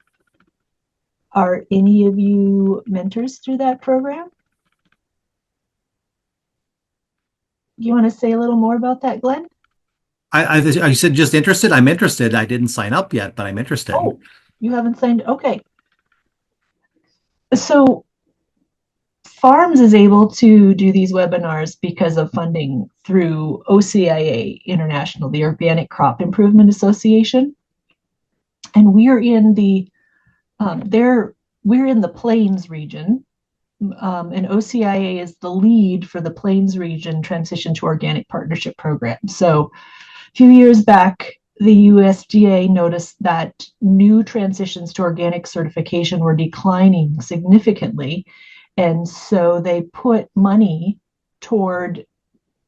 Are any of you mentors through that program? You want to say a little more about that, Glenn? I said just interested. I'm interested. I didn't sign up yet, but I'm interested. Oh, you haven't signed. Okay. So FARRMS is able to do these webinars because of funding through OCIA International, the Organic Crop Improvement Association. And we're in the Plains region, and OCIA is the lead for the Plains region transition to organic partnership program. So a few years back, the USDA noticed that new transitions to organic certification were declining significantly. And so they put money toward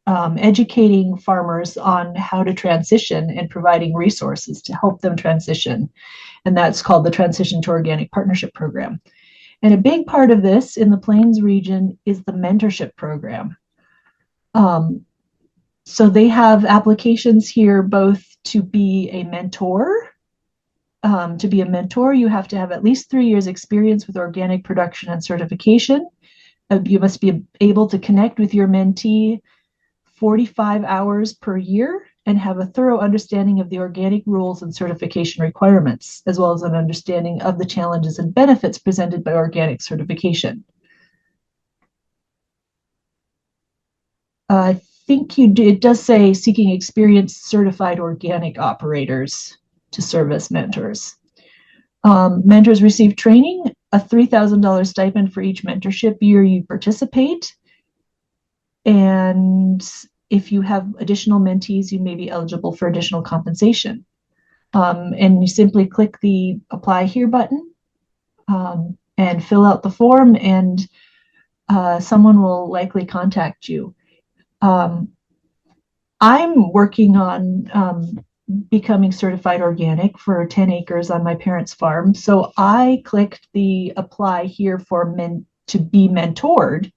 educating farmers on how to transition and providing resources to help them transition. And that's called the Transition to Organic Partnership Program. And a big part of this in the Plains region is the mentorship program. So they have applications here both to be a mentor. To be a mentor, you have to have at least 3 years experience with organic production and certification. You must be able to connect with your mentee 45 hours per year and have a thorough understanding of the organic rules and certification requirements, as well as an understanding of the challenges and benefits presented by organic certification. I think it does say seeking experienced certified organic operators to serve as mentors. Mentors receive training, a $3,000 stipend for each mentorship year you participate. And if you have additional mentees, you may be eligible for additional compensation. And you simply click the Apply Here button and fill out the form, and someone will likely contact you. I'm working on becoming certified organic for 10 acres on my parents' farm. So I clicked the Apply Here for to be mentored.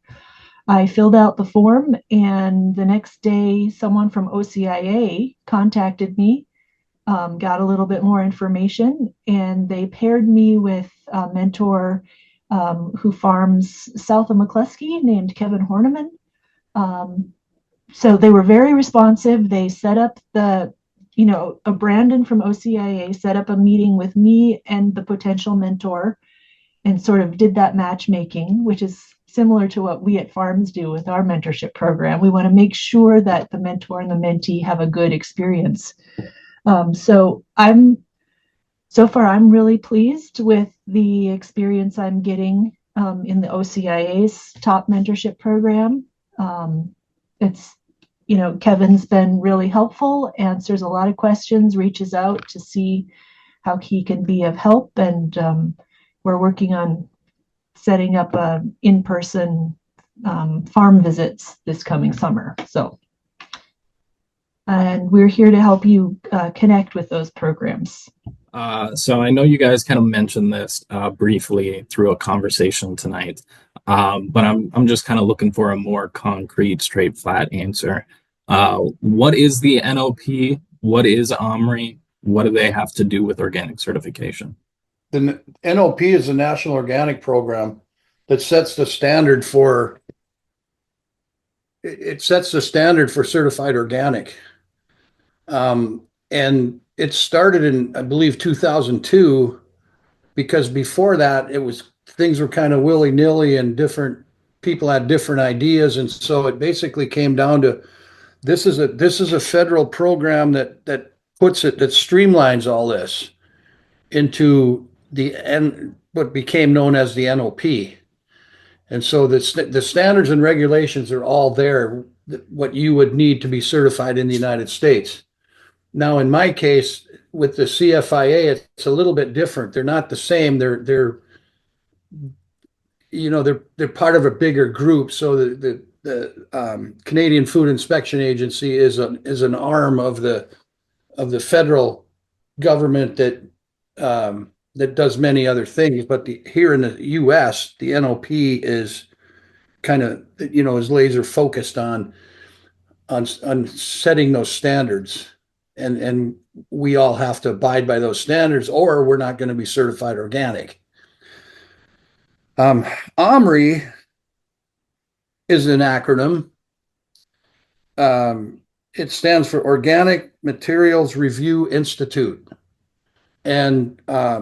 I filled out the form, and the next day someone from OCIA contacted me, got a little bit more information, and they paired me with a mentor who farms south of McCluskey named Kevin Horniman. So they were very responsive. They set up Brandon from OCIA set up a meeting with me and the potential mentor. and sort of did that matchmaking, which is similar to what we at FARRMS do with our mentorship program. We want to make sure that the mentor and the mentee have a good experience. So I'm really pleased with the experience I'm getting in the OCIA's TOPP mentorship program. It's, Kevin's been really helpful, answers a lot of questions, reaches out to see how he can be of help, and we're working on setting up in-person farm visits this coming summer. And we're here to help you connect with those programs. So I know you guys kind of mentioned this briefly through a conversation tonight, but I'm just kind of looking for a more concrete, straight, flat answer. What is the NOP? What is OMRI? What do they have to do with organic certification? The NOP is the National Organic Program that sets the standard for certified organic. And it started in, I believe, 2002, because before that things were kind of willy-nilly and different people had different ideas. And so it basically came down to this is a federal program that streamlines all this into what became known as the NOP. And so the standards and regulations are all there, what you would need to be certified in the United States. Now, in my case, with the CFIA, it's a little bit different. They're not the same. They're part of a bigger group. So the Canadian Food Inspection Agency is an arm of the federal government that does many other things. But here in the U.S., the NOP is kind of is laser focused on setting those standards. And we all have to abide by those standards, or we're not going to be certified organic. OMRI is an acronym. It stands for Organic Materials Review Institute. And Glenn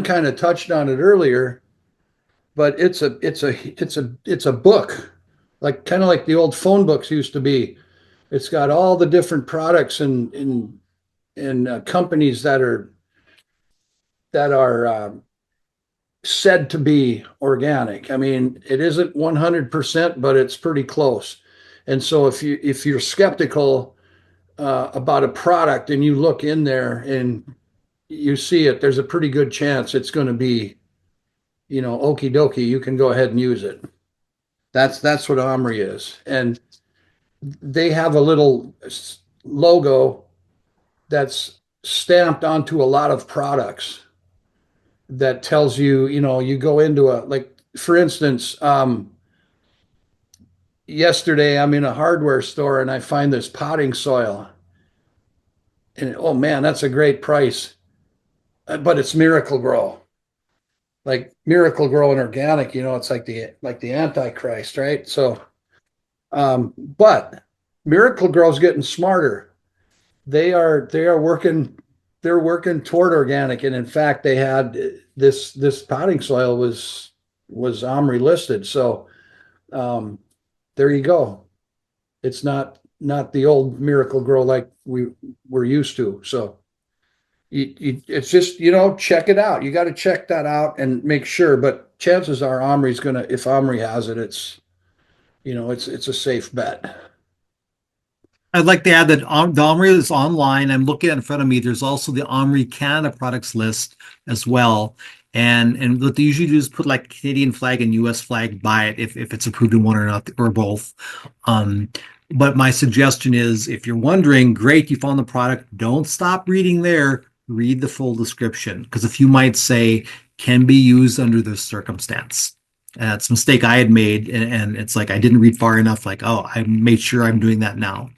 kind of touched on it earlier, but it's a book, like kind of like the old phone books used to be. It's got all the different products and companies that are said to be organic. I mean, it isn't 100%, but it's pretty close. And so if you're skeptical about a product and you look in there and you see it, there's a pretty good chance it's going to be, okie dokie. You can go ahead and use it. That's what OMRI is, and they have a little logo that's stamped onto a lot of products that tells you, you go into for instance, yesterday I'm in a hardware store and I find this potting soil, and oh man, that's a great price, but it's Miracle-Gro. Like Miracle-Gro and organic, it's like the Antichrist, right? So but Miracle-Gro is getting smarter. They're working toward organic, and in fact, they had this potting soil was OMRI listed. So there you go. It's not the old Miracle-Gro like we're used to. So it's just check it out. You got to check that out and make sure. But chances are if OMRI has it, it's a safe bet. I'd like to add that the OMRI is online. I'm looking at it in front of me. There's also the OMRI Canada products list as well. And what they usually do is put like Canadian flag and US flag by it if it's approved in one or not, or both. But my suggestion is, if you're wondering, great, you found the product, don't stop reading there. Read the full description, because if you might say can be used under this circumstance. That's a mistake I had made, and it's like I didn't read far enough. Like, oh, I made sure I'm doing that now.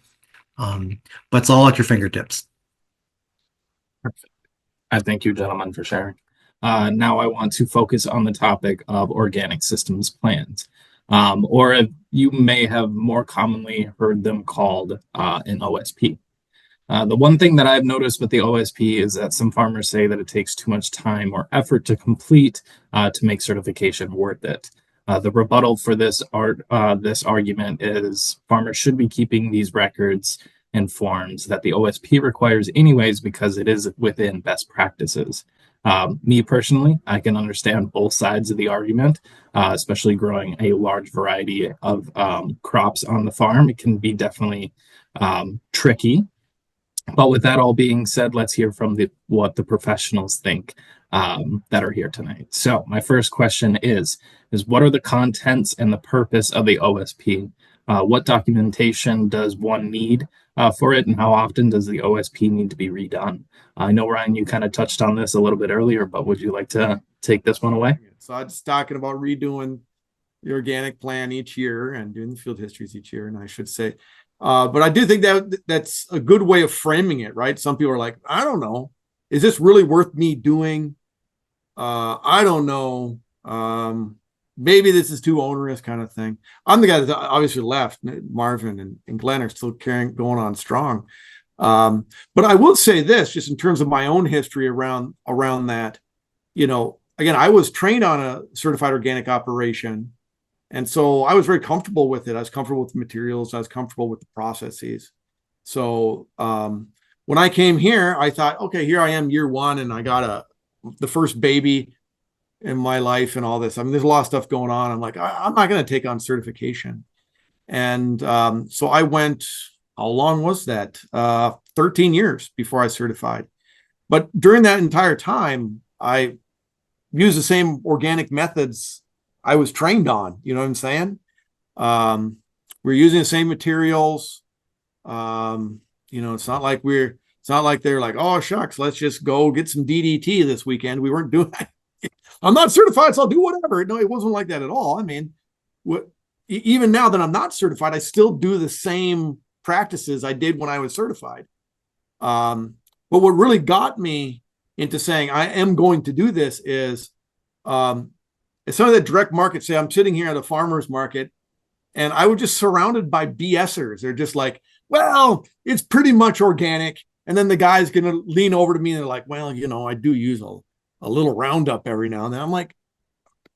But it's all at your fingertips. Perfect. I thank you, gentlemen, for sharing. Now I want to focus on the topic of organic systems plans, or you may have more commonly heard them called an OSP. The one thing that I've noticed with the OSP is that some farmers say that it takes too much time or effort to complete to make certification worth it. The rebuttal for this argument is farmers should be keeping these records and forms that the OSP requires anyways because it is within best practices. Me personally, I can understand both sides of the argument, especially growing a large variety of crops on the farm. It can be definitely tricky. But with that all being said, let's hear from what the professionals think that are here tonight. So my first question is what are the contents and the purpose of the OSP? What documentation does one need for it, and how often does the OSP need to be redone? I know, Ryan, you kind of touched on this a little bit earlier, but would you like to take this one away? So I was talking about redoing the organic plan each year and doing the field histories each year, and I should say, but I do think that that's a good way of framing it, right? Some people are like, I don't know, is this really worth me doing? I don't know. Maybe this is too onerous, kind of thing. I'm the guy that obviously left. Marvin and Glenn are still going on strong. But I will say this, just in terms of my own history around that, again, I was trained on a certified organic operation. And so I was very comfortable with it. I was comfortable with the materials. I was comfortable with the processes. So when I came here, I thought, okay, here I am year one, and I got the first baby in my life and all this. I mean, there's a lot of stuff going on. I'm like, I'm not going to take on certification. And so I went, how long was that? 13 years before I certified. But during that entire time, I used the same organic methods I was trained on. You know what I'm saying? We're using the same materials. It's not like they're like, oh shucks, let's just go get some DDT this weekend. We weren't doing that. I'm not certified, so I'll do whatever. No, it wasn't like that at all. I mean, even now that I'm not certified, I still do the same practices I did when I was certified. But what really got me into saying I am going to do this is it's some of the direct market. Say I'm sitting here at a farmer's market, and I was just surrounded by BSers. They're just like, well, it's pretty much organic. And then the guy's going to lean over to me and they're like, well, I do use a little Roundup every now and then. I'm like,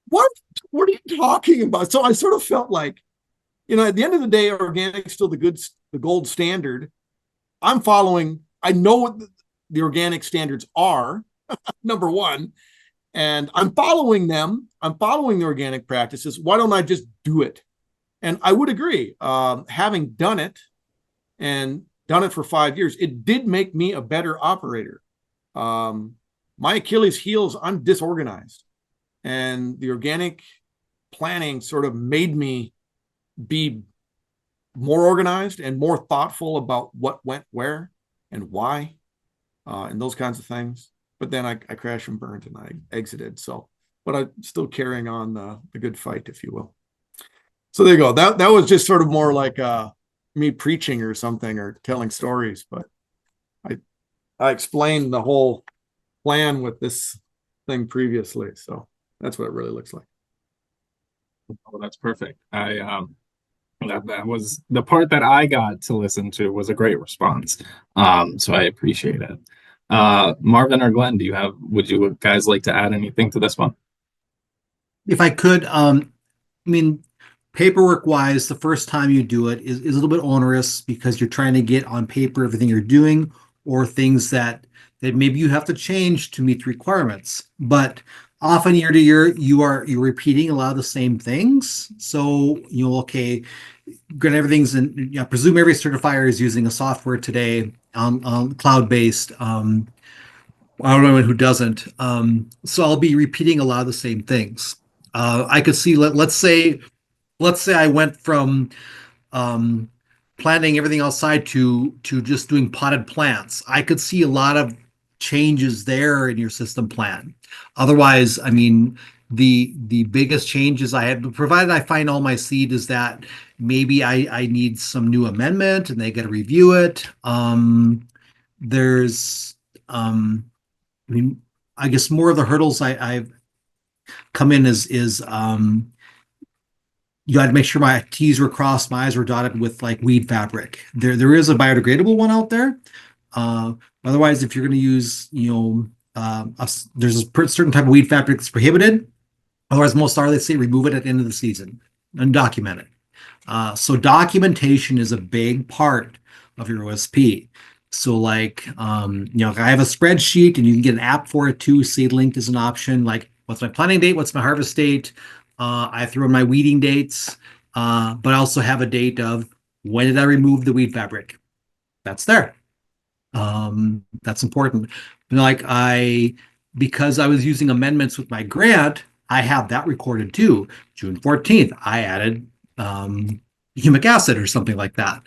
what are you talking about? So I sort of felt like, at the end of the day, organic is still the gold standard. I know what the organic standards are, number one, and I'm following them. I'm following the organic practices. Why don't I just do it? And I would agree, having done it for 5 years, it did make me a better operator. My Achilles heel is I'm disorganized, and the organic planning sort of made me be more organized and more thoughtful about what went where and why, and those kinds of things. But then I crashed and burned and I exited. But I'm still carrying on the good fight, if you will. So there you go. That was just sort of more like me preaching or something, or telling stories. But I explained the whole plan with this thing previously. So that's what it really looks like. Oh, that's perfect. That was the part that I got to listen to was a great response. So I appreciate it. Marvin or Glenn, would you guys like to add anything to this one? If I could, paperwork wise, the first time you do it is a little bit onerous because you're trying to get on paper everything you're doing, or things that maybe you have to change to meet the requirements. But often year to year, you're repeating a lot of the same things. So, okay, everything's in, presume every certifier is using a software today on cloud-based. I don't know who doesn't. So I'll be repeating a lot of the same things. I could see, let's say I went from planting everything outside to just doing potted plants. I could see a lot of changes there in your system plan. Otherwise, the biggest changes I had, provided I find all my seed, is that maybe I need some new amendment and they got to review it. There's I guess more of the hurdles I've come in is you had to make sure my T's were crossed, my I's were dotted with like weed fabric. There is a biodegradable one out there. Otherwise, if you're going to use, there's a certain type of weed fabric that's prohibited. Otherwise, most are, they say remove it at the end of the season and document it. So documentation is a big part of your OSP. So like, I have a spreadsheet and you can get an app for it too. Seedlinked is an option. Like, what's my planting date? What's my harvest date? I throw in my weeding dates, but I also have a date of when did I remove the weed fabric? That's there. That's important. Like because I was using amendments with my grant, I have that recorded too. June 14th, I added humic acid or something like that.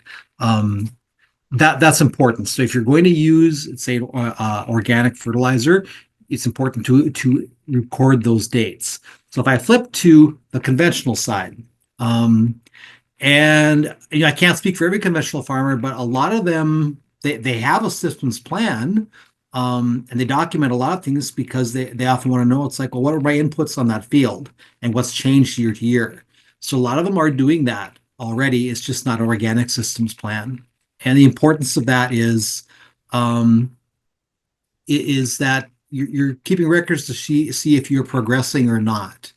That's important. So if you're going to use, say, organic fertilizer, it's important to record those dates. So if I flip to the conventional side, and I can't speak for every conventional farmer, but a lot of them they have a systems plan, and they document a lot of things because they often want to know. It's like, well, what are my inputs on that field, and what's changed year to year? So a lot of them are doing that already. It's just not an organic systems plan, and the importance of that is that you're keeping records to see if you're progressing or not.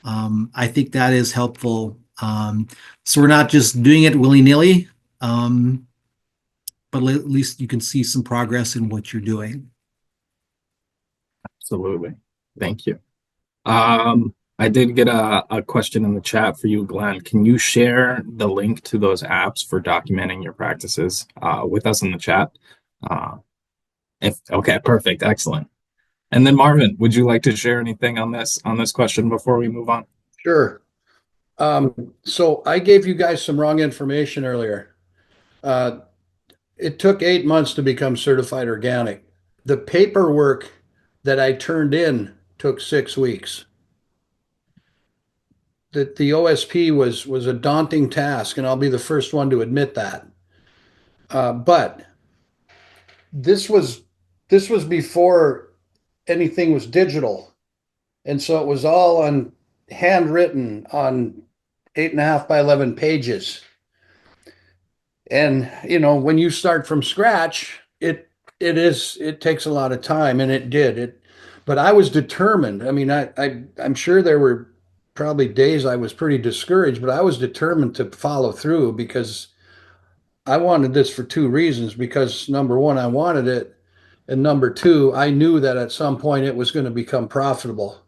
I think that is helpful. So we're not just doing it willy-nilly, but at least you can see some progress in what you're doing. Absolutely. Thank you. I did get a question in the chat for you, Glenn. Can you share the link to those apps for documenting your practices with us in the chat? Okay, perfect, excellent. And then Marvin, would you like to share anything on this question before we move on? Sure. So I gave you guys some wrong information earlier. It took 8 months to become certified organic. The paperwork that I turned in took 6 weeks. The OSP was a daunting task, and I'll be the first one to admit that. But this was before anything was digital, and so it was all on handwritten on 8.5 by 11 pages. And when you start from scratch, it takes a lot of time, and it did. But I was determined. I mean, I'm sure there were probably days I was pretty discouraged, but I was determined to follow through because I wanted this for 2 reasons. Because number one, I wanted it, and number two, I knew that at some point it was going to become profitable.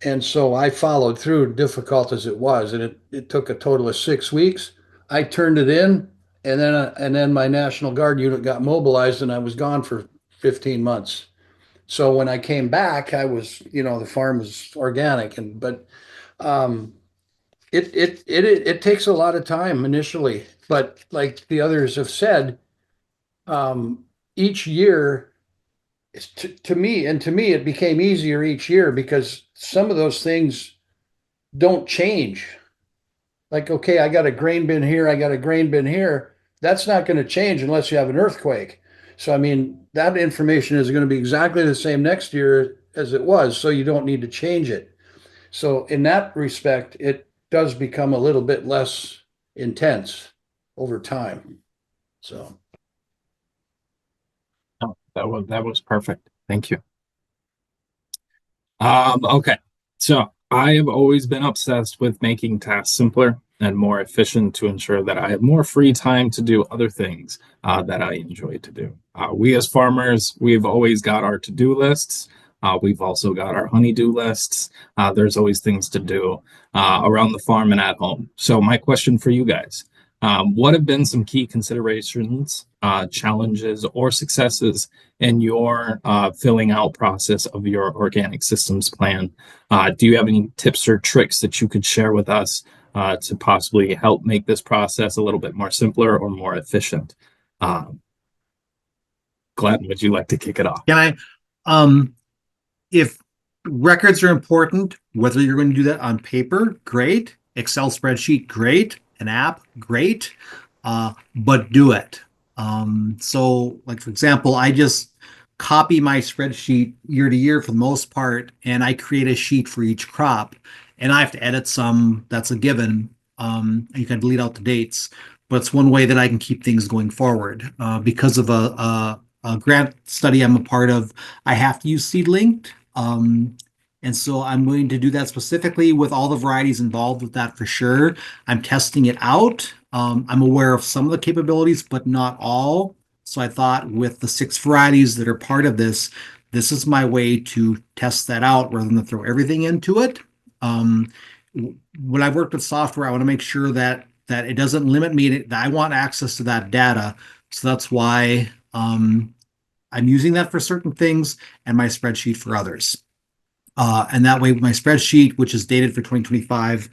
And so I followed through, difficult as it was, and it took a total of 6 weeks. I turned it in, and then my National Guard unit got mobilized, and I was gone for 15 months. So when I came back, I was, the farm was organic, but it takes a lot of time initially. But like the others have said, each year, to me, it became easier each year because some of those things don't change. Like, okay, I got a grain bin here, I got a grain bin here. That's not going to change unless you have an earthquake. So, I mean, that information is going to be exactly the same next year as it was, so you don't need to change it. So in that respect, it does become a little bit less intense over time. So. Oh, that was perfect. Thank you. Okay, so I have always been obsessed with making tasks simpler and more efficient to ensure that I have more free time to do other things that I enjoy to do. We as farmers, we've always got our to-do lists. We've also got our honey-do lists. There's always things to do around the farm and at home. So my question for you guys, what have been some key considerations, challenges, or successes in your filling out process of your organic systems plan? Do you have any tips or tricks that you could share with us to possibly help make this process a little bit more simpler or more efficient? Glenn, would you like to kick it off? Can I? If records are important, whether you're going to do that on paper, great. Excel spreadsheet, great. An app, great. But do it. So, like, for example, I just copy my spreadsheet year to year for the most part, and I create a sheet for each crop. And I have to edit some, that's a given. You can delete out the dates. but it's one way that I can keep things going forward. Because of a grant study I'm a part of, I have to use seed linked. And so I'm going to do that specifically with all the varieties involved with that for sure. I'm testing it out. I'm aware of some of the capabilities, but not all. So I thought with the 6 varieties that are part of this, this is my way to test that out rather than throw everything into it. When I've worked with software, I want to make sure that it doesn't limit me. That I want access to that data. So that's why I'm using that for certain things and my spreadsheet for others. And that way, my spreadsheet, which is dated for 2025,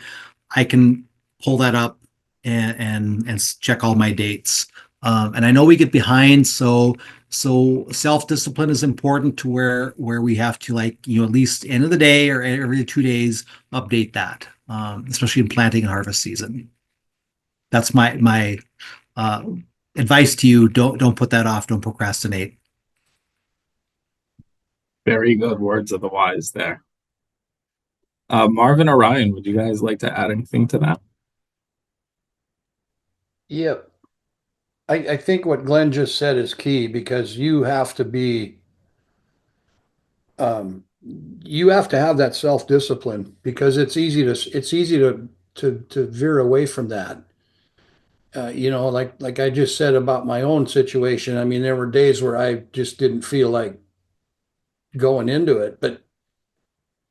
I can pull that up and check all my dates. And I know we get behind, so self-discipline is important to where we have to, like, at least end of the day or every 2 days update that, especially in planting and harvest season. That's my advice to you. Don't put that off. Don't procrastinate. Very good words of the wise there. Marvin or Ryan, would you guys like to add anything to that? Yep. I think what Glenn just said is key, because you have to have that self-discipline, because it's easy to veer away from that. Like I just said about my own situation. I mean, there were days where I just didn't feel like going into it, but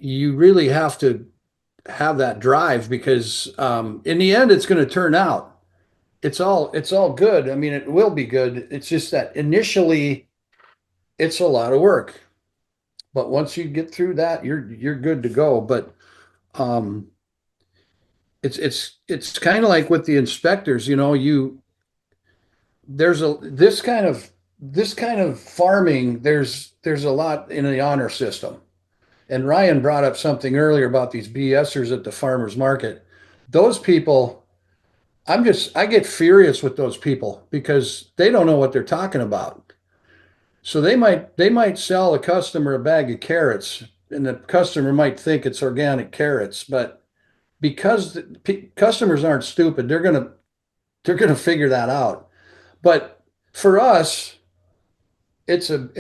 you really have to have that drive, because in the end, it's going to turn out. It's all good. I mean, it will be good. It's just that initially it's a lot of work, but once you get through that, you're good to go. But it's kind of like with the inspectors. There's this kind of farming. There's a lot in the honor system. And Ryan brought up something earlier about these BSers at the farmers market. Those people, I get furious with those people, because they don't know what they're talking about. So they might sell a customer a bag of carrots, and the customer might think it's organic carrots, but because customers aren't stupid, they're gonna figure that out. But for us, it's a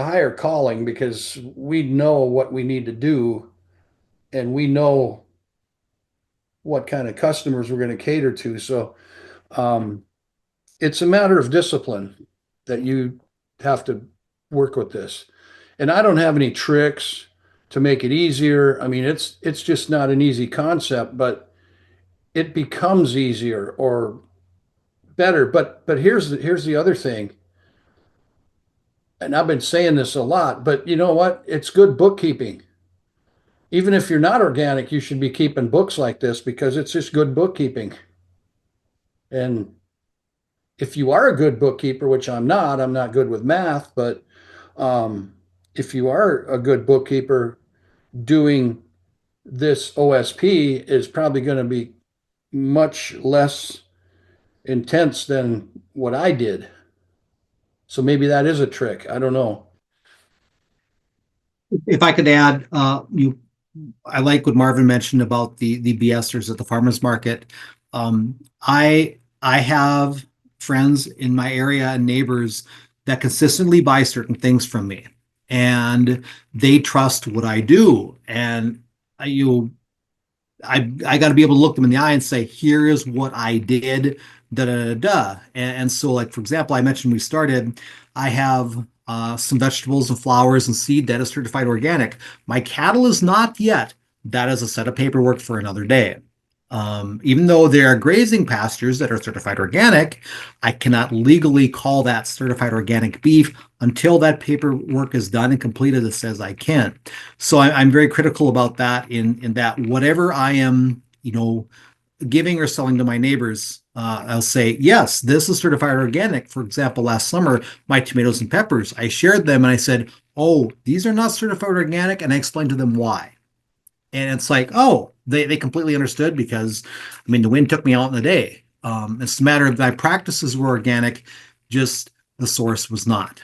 higher calling, because we know what we need to do, and we know what kind of customers we're going to cater to. So it's a matter of discipline that you have to work with this. And I don't have any tricks to make it easier. I mean, it's just not an easy concept, but it becomes easier or better. But here's the other thing. And I've been saying this a lot, but you know what? It's good bookkeeping. Even if you're not organic, you should be keeping books like this, because it's just good bookkeeping. And if you are a good bookkeeper, which I'm not good with math, but if you are a good bookkeeper, doing this OSP is probably going to be much less intense than what I did. So maybe that is a trick. I don't know. If I could add, I like what Marvin mentioned about the BSers at the farmers market. I have friends in my area and neighbors that consistently buy certain things from me, and they trust what I do. And I got to be able to look them in the eye and say, here is what I did, da da da da. And so, like, for example, I mentioned we started, I have some vegetables and flowers and seed that is certified organic. My cattle is not yet. That is a set of paperwork for another day. Even though there are grazing pastures that are certified organic, I cannot legally call that certified organic beef until that paperwork is done and completed that says I can. So I'm very critical about that, in that whatever I am, giving or selling to my neighbors, I'll say, yes, this is certified organic. For example, last summer, my tomatoes and peppers, I shared them and I said, oh, these are not certified organic. And I explained to them why. And it's like, oh, they completely understood, because, I mean, the wind took me out in the day. It's a matter of my practices were organic, just the source was not.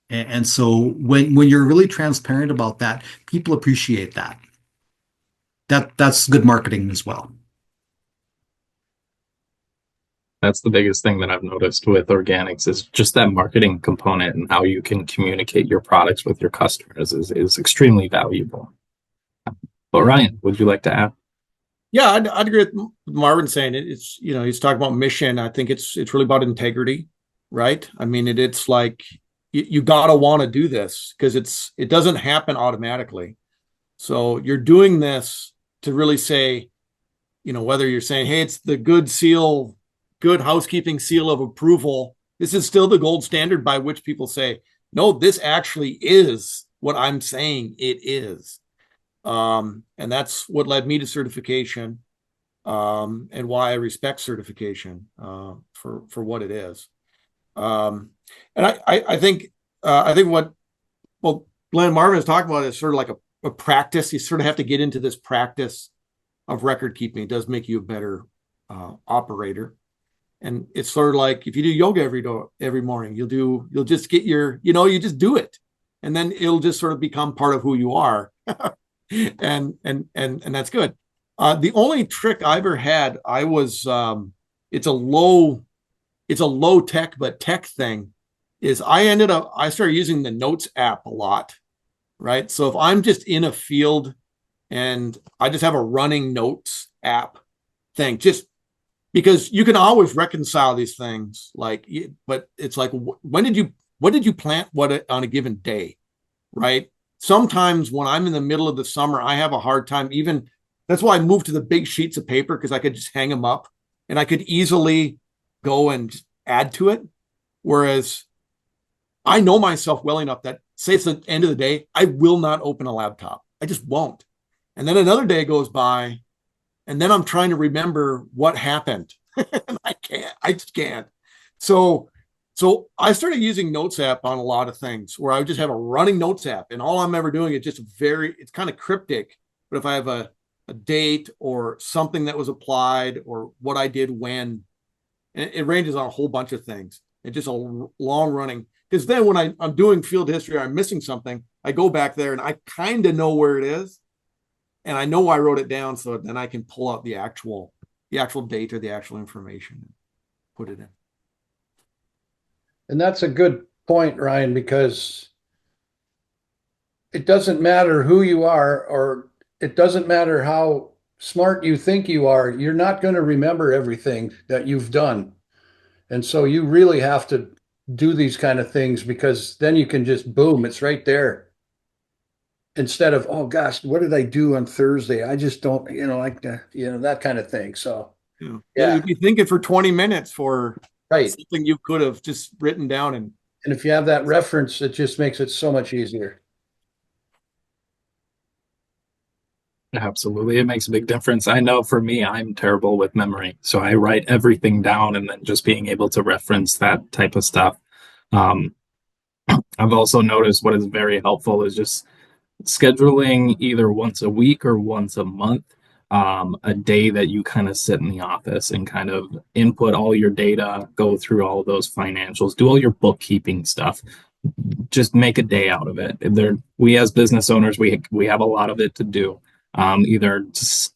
And so when you're really transparent about that, people appreciate that. That's good marketing as well. That's the biggest thing that I've noticed with organics is just that marketing component and how you can communicate your products with your customers is extremely valuable. But Ryan, would you like to add? Yeah, I'd agree with Marvin saying it. It's, he's talking about mission. I think it's really about integrity, right? I mean, it's like you gotta want to do this because it doesn't happen automatically. So you're doing this to really say, whether you're saying, hey, it's the good housekeeping seal of approval. This is still the gold standard by which people say, no, this actually is what I'm saying it is. And that's what led me to certification, and why I respect certification for what it is. And I think what Glenn Marvin is talking about is sort of like a practice. You sort of have to get into this practice of record keeping. It does make you a better operator. And it's sort of like if you do yoga every morning, you'll just get you just do it, and then it'll just sort of become part of who you are. and that's good. The only trick I ever had, it's a low tech but tech thing, is I started using the Notes app a lot, right? So if I'm just in a field and I just have a running Notes app thing, just because you can always reconcile these things, but it's like, what did you plant what on a given day, right? Sometimes when I'm in the middle of the summer, I have a hard time that's why I moved to the big sheets of paper, because I could just hang them up and I could easily go and add to it. Whereas I know myself well enough that, say it's the end of the day, I will not open a laptop. I just won't. And then another day goes by, and then I'm trying to remember what happened. And I just can't. So I started using Notes app on a lot of things where I would just have a running Notes app, and all I'm ever doing is just it's kind of cryptic. But if I have a date or something that was applied or what I did when, and it ranges on a whole bunch of things. It's just a long running, because then when I'm doing field history or I'm missing something, I go back there and I kind of know where it is. And I know I wrote it down, so then I can pull out the actual date or the actual information and put it in. And that's a good point, Ryan, because it doesn't matter who you are, or it doesn't matter how smart you think you are. You're not going to remember everything that you've done. And so you really have to do these kind of things, because then you can just boom, it's right there. Instead of, oh gosh, what did I do on Thursday? I just don't, that kind of thing. So yeah, you'd be thinking for 20 minutes for right, something you could have just written down. And if you have that reference, it just makes it so much easier. Absolutely. It makes a big difference. I know for me, I'm terrible with memory. So I write everything down, and then just being able to reference that type of stuff. I've also noticed what is very helpful is just scheduling either once a week or once a month, a day that you kind of sit in the office and kind of input all your data, go through all of those financials, do all your bookkeeping stuff. Just make a day out of it. We as business owners, we have a lot of it to do. Either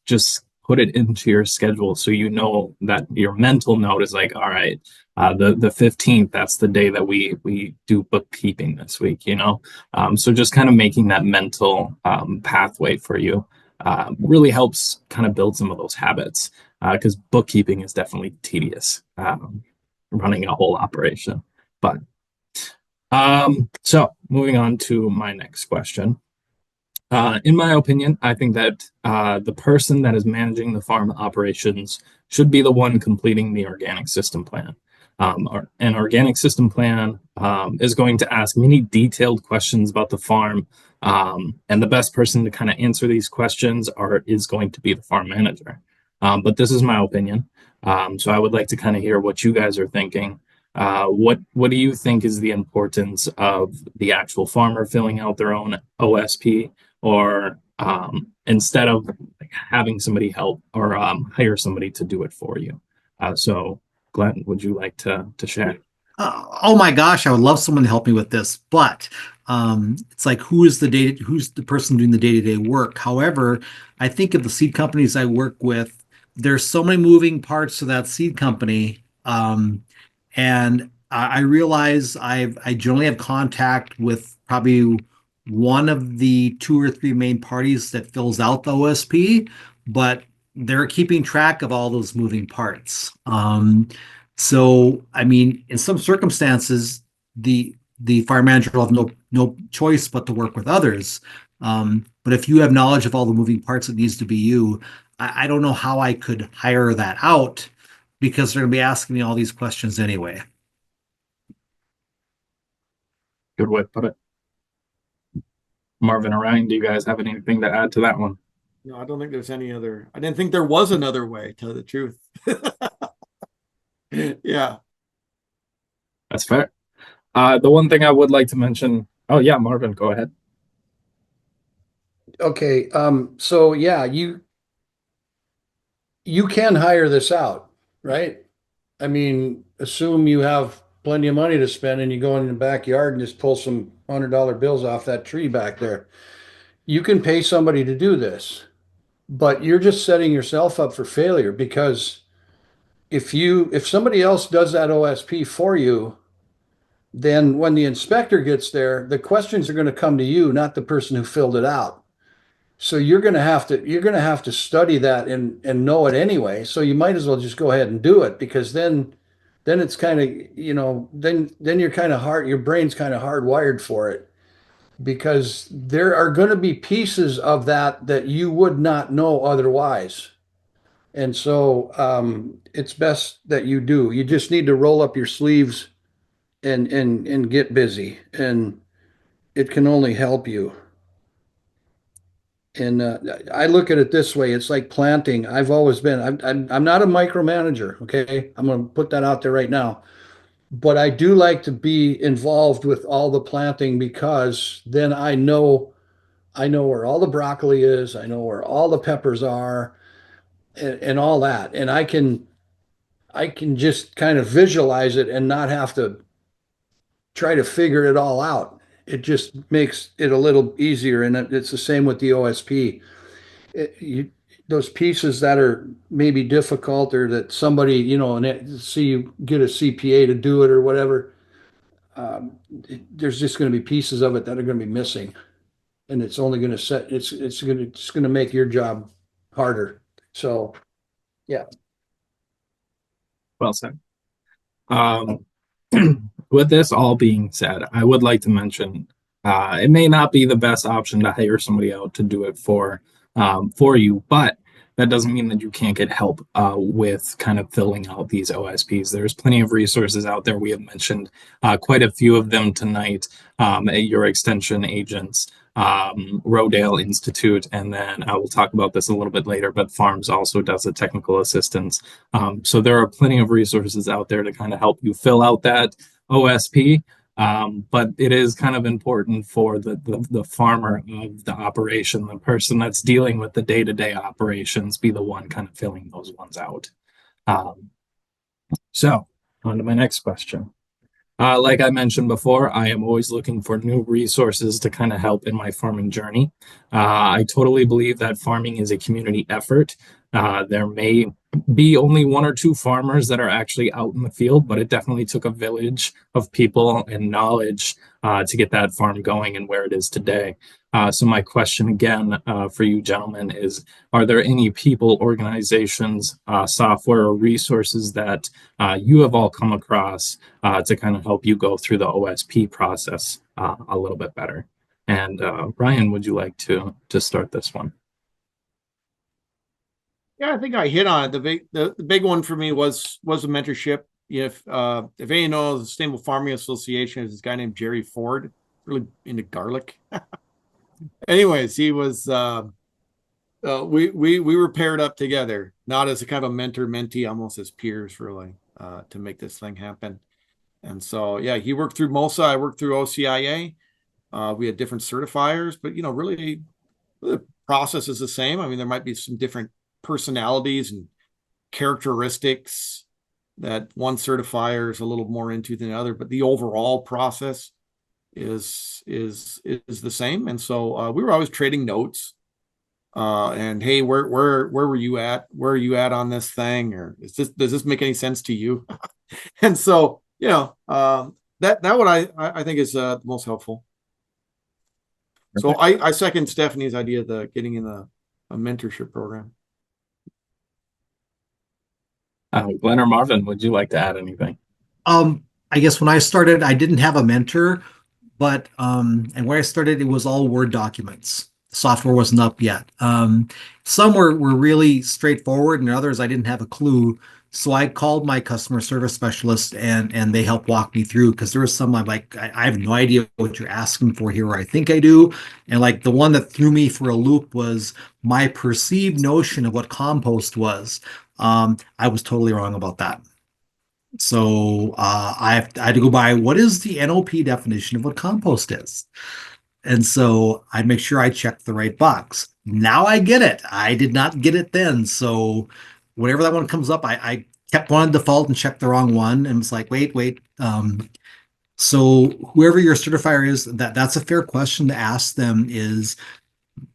just put it into your schedule so you know that your mental note is like, all right, the 15th, that's the day that we do bookkeeping this week, so just kind of making that mental pathway for you really helps kind of build some of those habits, because bookkeeping is definitely tedious, running a whole operation. But so moving on to my next question. In my opinion, I think that the person that is managing the farm operations should be the one completing the organic system plan. An organic system plan is going to ask many detailed questions about the farm, and the best person to kind of answer these questions is going to be the farm manager. But this is my opinion. So I would like to kind of hear what you guys are thinking. What do you think is the importance of the actual farmer filling out their own OSP, or instead of having somebody help, or hire somebody to do it for you? So Glenn, would you like to share? Oh my gosh, I would love someone to help me with this, but it's like, who's the person doing the day-to-day work? However, I think of the seed companies I work with, there's so many moving parts to that seed company, And I realize I generally have contact with probably one of the two or three main parties that fills out the OSP, but they're keeping track of all those moving parts. So I mean, in some circumstances, the fire manager will have no choice but to work with others. But if you have knowledge of all the moving parts that needs to be you, I don't know how I could hire that out because they're going to be asking me all these questions anyway. Good way to put it. Marvin or Ryan, do you guys have anything to add to that one? No, I don't think there's any other. I didn't think there was another way, to tell the truth. Yeah. That's fair. The one thing I would like to mention. Oh yeah, Marvin, go ahead. Okay, so yeah, you can hire this out, right? I mean, assume you have plenty of money to spend and you go in the backyard and just pull some $100 bills off that tree back there. You can pay somebody to do this, but you're just setting yourself up for failure because if somebody else does that OSP for you, then when the inspector gets there, the questions are going to come to you, not the person who filled it out. So you're going to have to study that and know it anyway. So you might as well just go ahead and do it because then it's kind of, then you're kind of hard, your brain's kind of hardwired for it because there are going to be pieces of that you would not know otherwise. And so it's best that you do. You just need to roll up your sleeves and get busy, and it can only help you. And I look at it this way: it's like planting. I've always been. I'm not a micromanager. Okay, I'm going to put that out there right now. But I do like to be involved with all the planting because then I know where all the broccoli is. I know where all the peppers are, and all that, and I can just kind of visualize it and not have to try to figure it all out. It just makes it a little easier, and it's the same with the OSP. Those pieces that are maybe difficult or that somebody, and see you get a CPA to do it or whatever, there's just going to be pieces of it that are going to be missing, and it's only going to it's going to make your job harder. So, yeah. Well said. Um, with this all being said, I would like to mention it may not be the best option to hire somebody out to do it for you, but that doesn't mean that you can't get help with kind of filling out these OSPs. There's plenty of resources out there. We have mentioned quite a few of them tonight. Your extension agents, Rodale Institute, and then I will talk about this a little bit later, but FARRMS also does a technical assistance. So there are plenty of resources out there to kind of help you fill out that OSP. But it is kind of important for the farmer of the operation, the person that's dealing with the day-to-day operations, be the one kind of filling those ones out. So on to my next question. Like I mentioned before, I am always looking for new resources to kind of help in my farming journey. I totally believe that farming is a community effort. There may be only one or two farmers that are actually out in the field, but it definitely took a village of people and knowledge to get that farm going and where it is today. So my question again for you gentlemen is, are there any people, organizations, software, or resources that you have all come across to kind of help you go through the OSP process a little bit better? And Ryan, would you like to start this one? Yeah, I think I hit on it. The big one for me was a mentorship. If any know the Sustainable Farming Association, is this guy named Jerry Ford, really into garlic. Anyways, he was we were paired up together, not as a kind of mentor mentee, almost as peers, really, to make this thing happen. And so yeah, he worked through MOSA, I worked through OCIA. We had different certifiers, but really the process is the same. I mean, there might be some different personalities and characteristics that one certifier is a little more into than the other, but the overall process is the same. And so we were always trading notes. and hey, where were you at? Where are you at on this thing? Or does this make any sense to you? And so, that what I think is the most helpful. So I second Stephanie's idea of the getting in a mentorship program. Glenn or Marvin, would you like to add anything? I guess when I started, I didn't have a mentor, but and where I started, it was all Word documents. The software wasn't up yet. Some were really straightforward, and others I didn't have a clue. So I called my customer service specialist, and they helped walk me through, because there was some I'm like, I have no idea what you're asking for here, or I think I do. And like the one that threw me for a loop was my perceived notion of what compost was. I was totally wrong about that. So I had to go by, what is the NOP definition of what compost is? And so I make sure I check the right box. Now I get it. I did not get it then. So whenever that one comes up, I kept one default and checked the wrong one. And it's like, wait. So whoever your certifier is, that's a fair question to ask them is,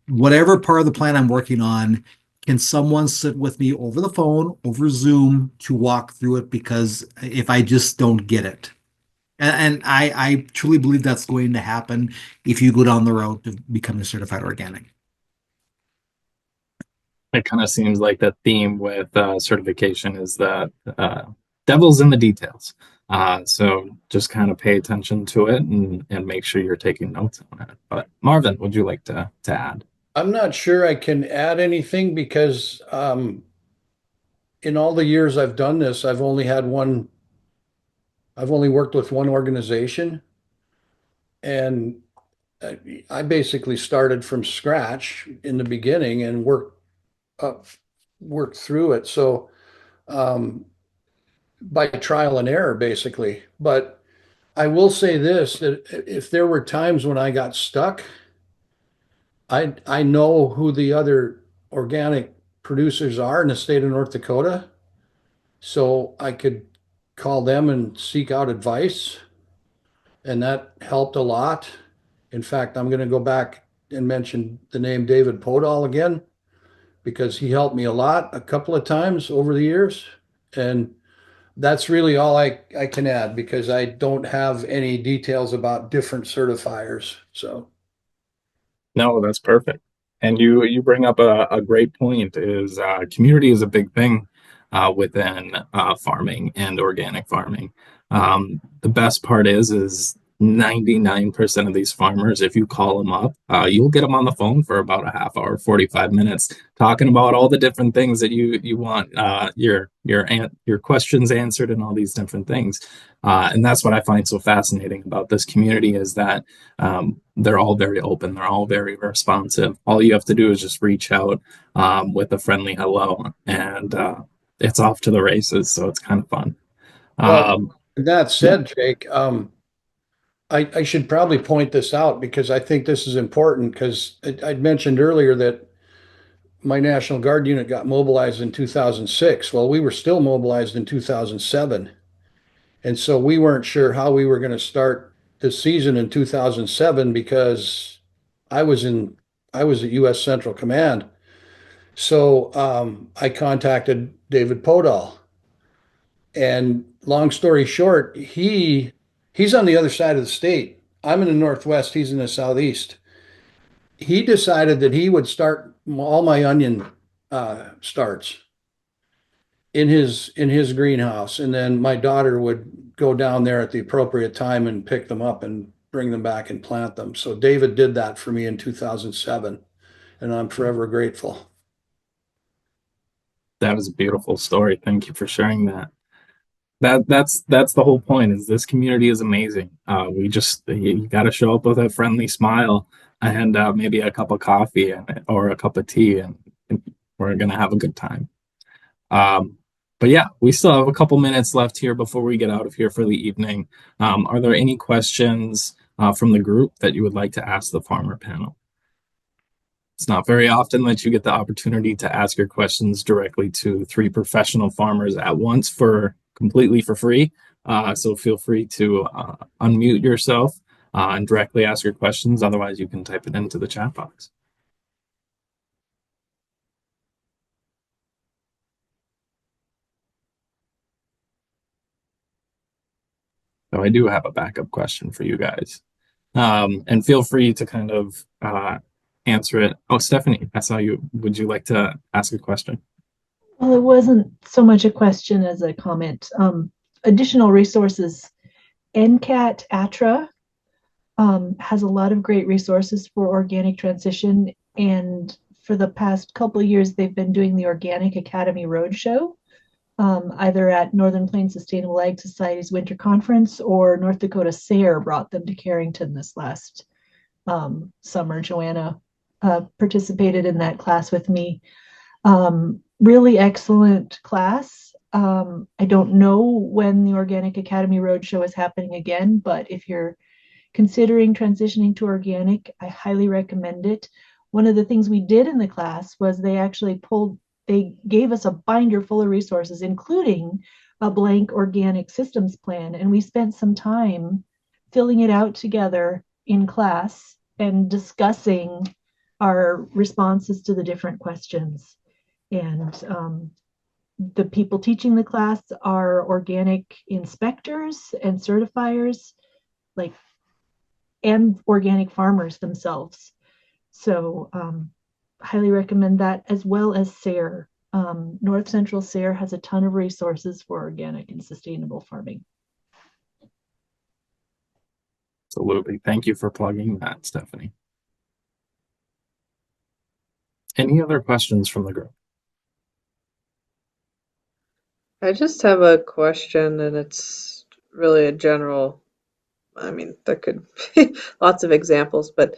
whatever part of the plan I'm working on, can someone sit with me over the phone, over Zoom, to walk through it? Because if I just don't get it, and I truly believe that's going to happen if you go down the road to becoming certified organic. It kind of seems like the theme with certification is that devil's in the details. So just kind of pay attention to it and make sure you're taking notes on it. But Marvin, would you like to add? I'm not sure I can add anything because in all the years I've done this, I've only worked with one organization, and I basically started from scratch in the beginning and worked through it. So by trial and error, basically. But I will say this, that if there were times when I got stuck, I know who the other organic producers are in the state of North Dakota, so I could call them and seek out advice, and that helped a lot. In fact, I'm going to go back and mention the name David Podol again, because he helped me a lot a couple of times over the years, and that's really all I can add, because I don't have any details about different certifiers. So. No, that's perfect. And you bring up a great point is community is a big thing within farming and organic farming. The best part is 99% of these farmers, if you call them up, you'll get them on the phone for about a half hour, 45 minutes, talking about all the different things that you want your questions answered and all these different things. And that's what I find so fascinating about this community is that they're all very open, they're all very responsive. All you have to do is just reach out with a friendly hello, and it's off to the races. So it's kind of fun. Well, that said, Jake, I should probably point this out because I think this is important, because I'd mentioned earlier that my National Guard unit got mobilized in 2006. Well, we were still mobilized in 2007. And so we weren't sure how we were going to start the season in 2007, because I was at U.S. Central Command. So I contacted David Podol. And long story short, he's on the other side of the state. I'm in the Northwest, he's in the Southeast. He decided that he would start all my onion starts in his greenhouse, and then my daughter would go down there at the appropriate time and pick them up and bring them back and plant them. So David did that for me in 2007, and I'm forever grateful. That was a beautiful story. Thank you for sharing that. That's the whole point is this community is amazing. You got to show up with a friendly smile and maybe a cup of coffee or a cup of tea, and we're gonna have a good time. But yeah, we still have a couple minutes left here before we get out of here for the evening. Are there any questions from the group that you would like to ask the farmer panel? It's not very often that you get the opportunity to ask your questions directly to three professional farmers at once completely for free. So feel free to unmute yourself and directly ask your questions. Otherwise, you can type it into the chat box. So I do have a backup question for you guys. And feel free to kind of answer it. Oh, Stephanie, I saw you. Would you like to ask a question? Well, it wasn't so much a question as a comment. Additional resources. NCAT ATRA has a lot of great resources for organic transition. And for the past couple of years, they've been doing the Organic Academy Roadshow, either at Northern Plains Sustainable Ag Society's Winter Conference or North Dakota SARE brought them to Carrington this last summer. Joanna participated in that class with me. Really excellent class. I don't know when the Organic Academy Roadshow is happening again, but if you're considering transitioning to organic, I highly recommend it. One of the things we did in the class was they gave us a binder full of resources, including a blank organic systems plan. And we spent some time filling it out together in class and discussing our responses to the different questions. And the people teaching the class are organic inspectors and certifiers, and organic farmers themselves. So highly recommend that, as well as SARE. North Central SARE has a ton of resources for organic and sustainable farming. Absolutely. Thank you for plugging that, Stephanie. Any other questions from the group? I just have a question, and it's really a general. I mean, there could be lots of examples, but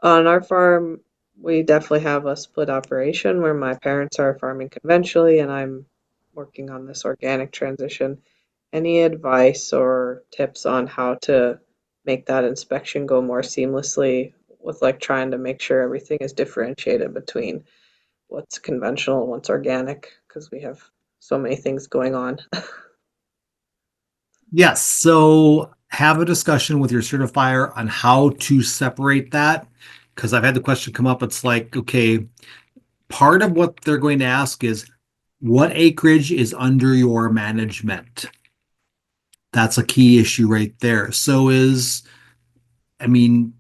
on our farm, we definitely have a split operation where my parents are farming conventionally and I'm working on this organic transition. Any advice or tips on how to make that inspection go more seamlessly with like trying to make sure everything is differentiated between what's conventional and what's organic? Because we have so many things going on. Yes. So have a discussion with your certifier on how to separate that. Because I've had the question come up. It's like, okay, part of what they're going to ask is what acreage is under your management? That's a key issue right there. I mean,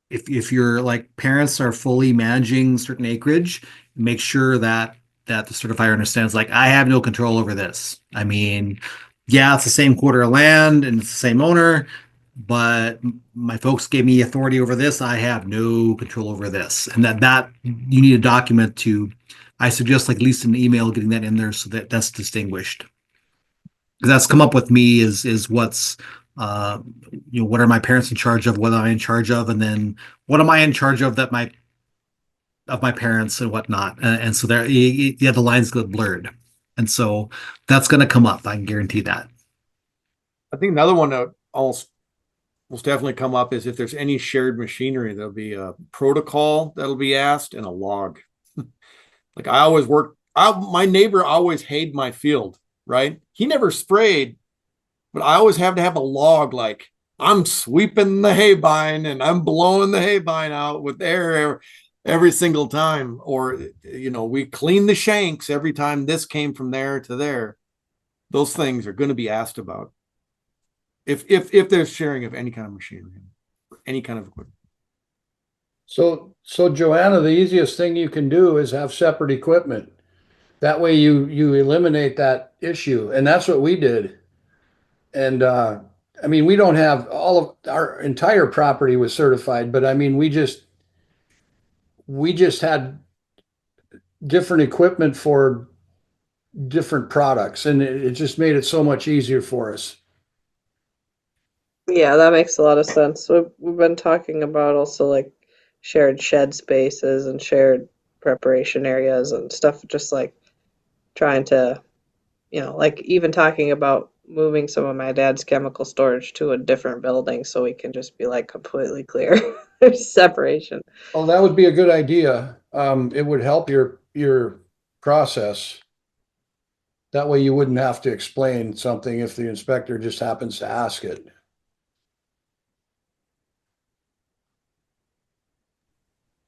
if your like parents are fully managing certain acreage, make sure that the certifier understands, like, I have no control over this. I mean, yeah, it's the same quarter of land and it's the same owner, but my folks gave me authority over this. I have no control over this. And that you need a document to, I suggest, like, at least an email, getting that in there so that that's distinguished. Because that's come up with me is what's what are my parents in charge of, what am I in charge of, and then what am I in charge of that my parents and whatnot. And so there, yeah, the lines get blurred. And so that's going to come up. I can guarantee that. I think another one that will definitely come up is if there's any shared machinery, there'll be a protocol that'll be asked and a log. Like my neighbor always hayed my field, right? He never sprayed, but I always have to have a log, like I'm sweeping the haybine and I'm blowing the haybine out with air every single time. Or, we clean the shanks every time this came from there to there. Those things are going to be asked about. If there's sharing of any kind of machinery, any kind of equipment. So Joanna, the easiest thing you can do is have separate equipment. That way you eliminate that issue. And that's what we did. And I mean, we don't have all of our entire property was certified, but I mean, we just had different equipment for different products, and it just made it so much easier for us. Yeah, that makes a lot of sense. We've been talking about also like shared shed spaces and shared preparation areas and stuff, just like trying to, like even talking about moving some of my dad's chemical storage to a different building so we can just be like completely clear. There's separation. Oh, that would be a good idea. It would help your process. That way you wouldn't have to explain something if the inspector just happens to ask it.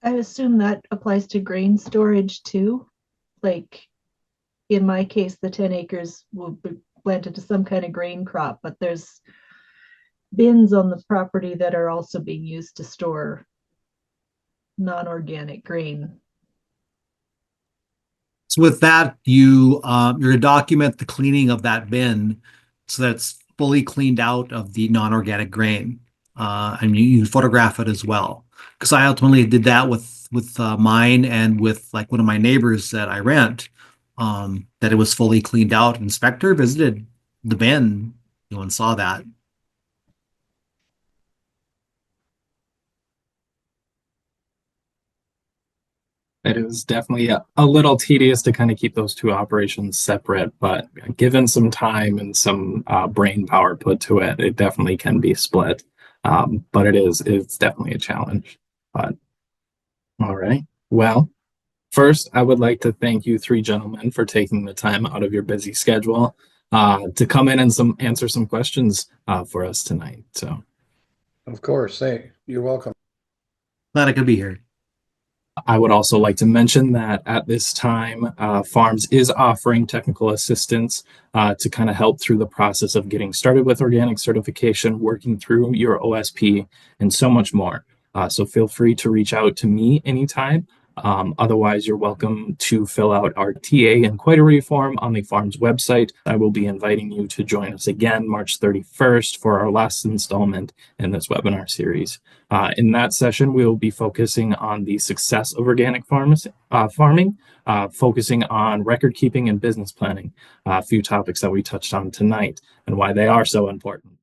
I assume that applies to grain storage too. Like in my case, the 10 acres will be planted to some kind of grain crop, but there's bins on the property that are also being used to store non-organic grain. So with that, you're going to document the cleaning of that bin so that it's fully cleaned out of the non-organic grain. And you photograph it as well. Because I ultimately did that with mine and with like one of my neighbors that I rent, that it was fully cleaned out. Inspector visited the bin, and saw that. It is definitely a little tedious to kind of keep those two operations separate, but given some time and some brain power put to it, it definitely can be split. But it's definitely a challenge. But all right. Well, first, I would like to thank you three gentlemen for taking the time out of your busy schedule to come in and answer some questions for us tonight. So, Of course. Hey, you're welcome. Glad I could be here. I would also like to mention that at this time, FARRMS is offering technical assistance to kind of help through the process of getting started with organic certification, working through your OSP, and so much more. So feel free to reach out to me anytime. Otherwise, you're welcome to fill out our TA inquiry form on the FARRMS website. I will be inviting you to join us again March 31st for our last installment in this webinar series. In that session, we will be focusing on the success of organic farming, focusing on record keeping and business planning, a few topics that we touched on tonight and why they are so important.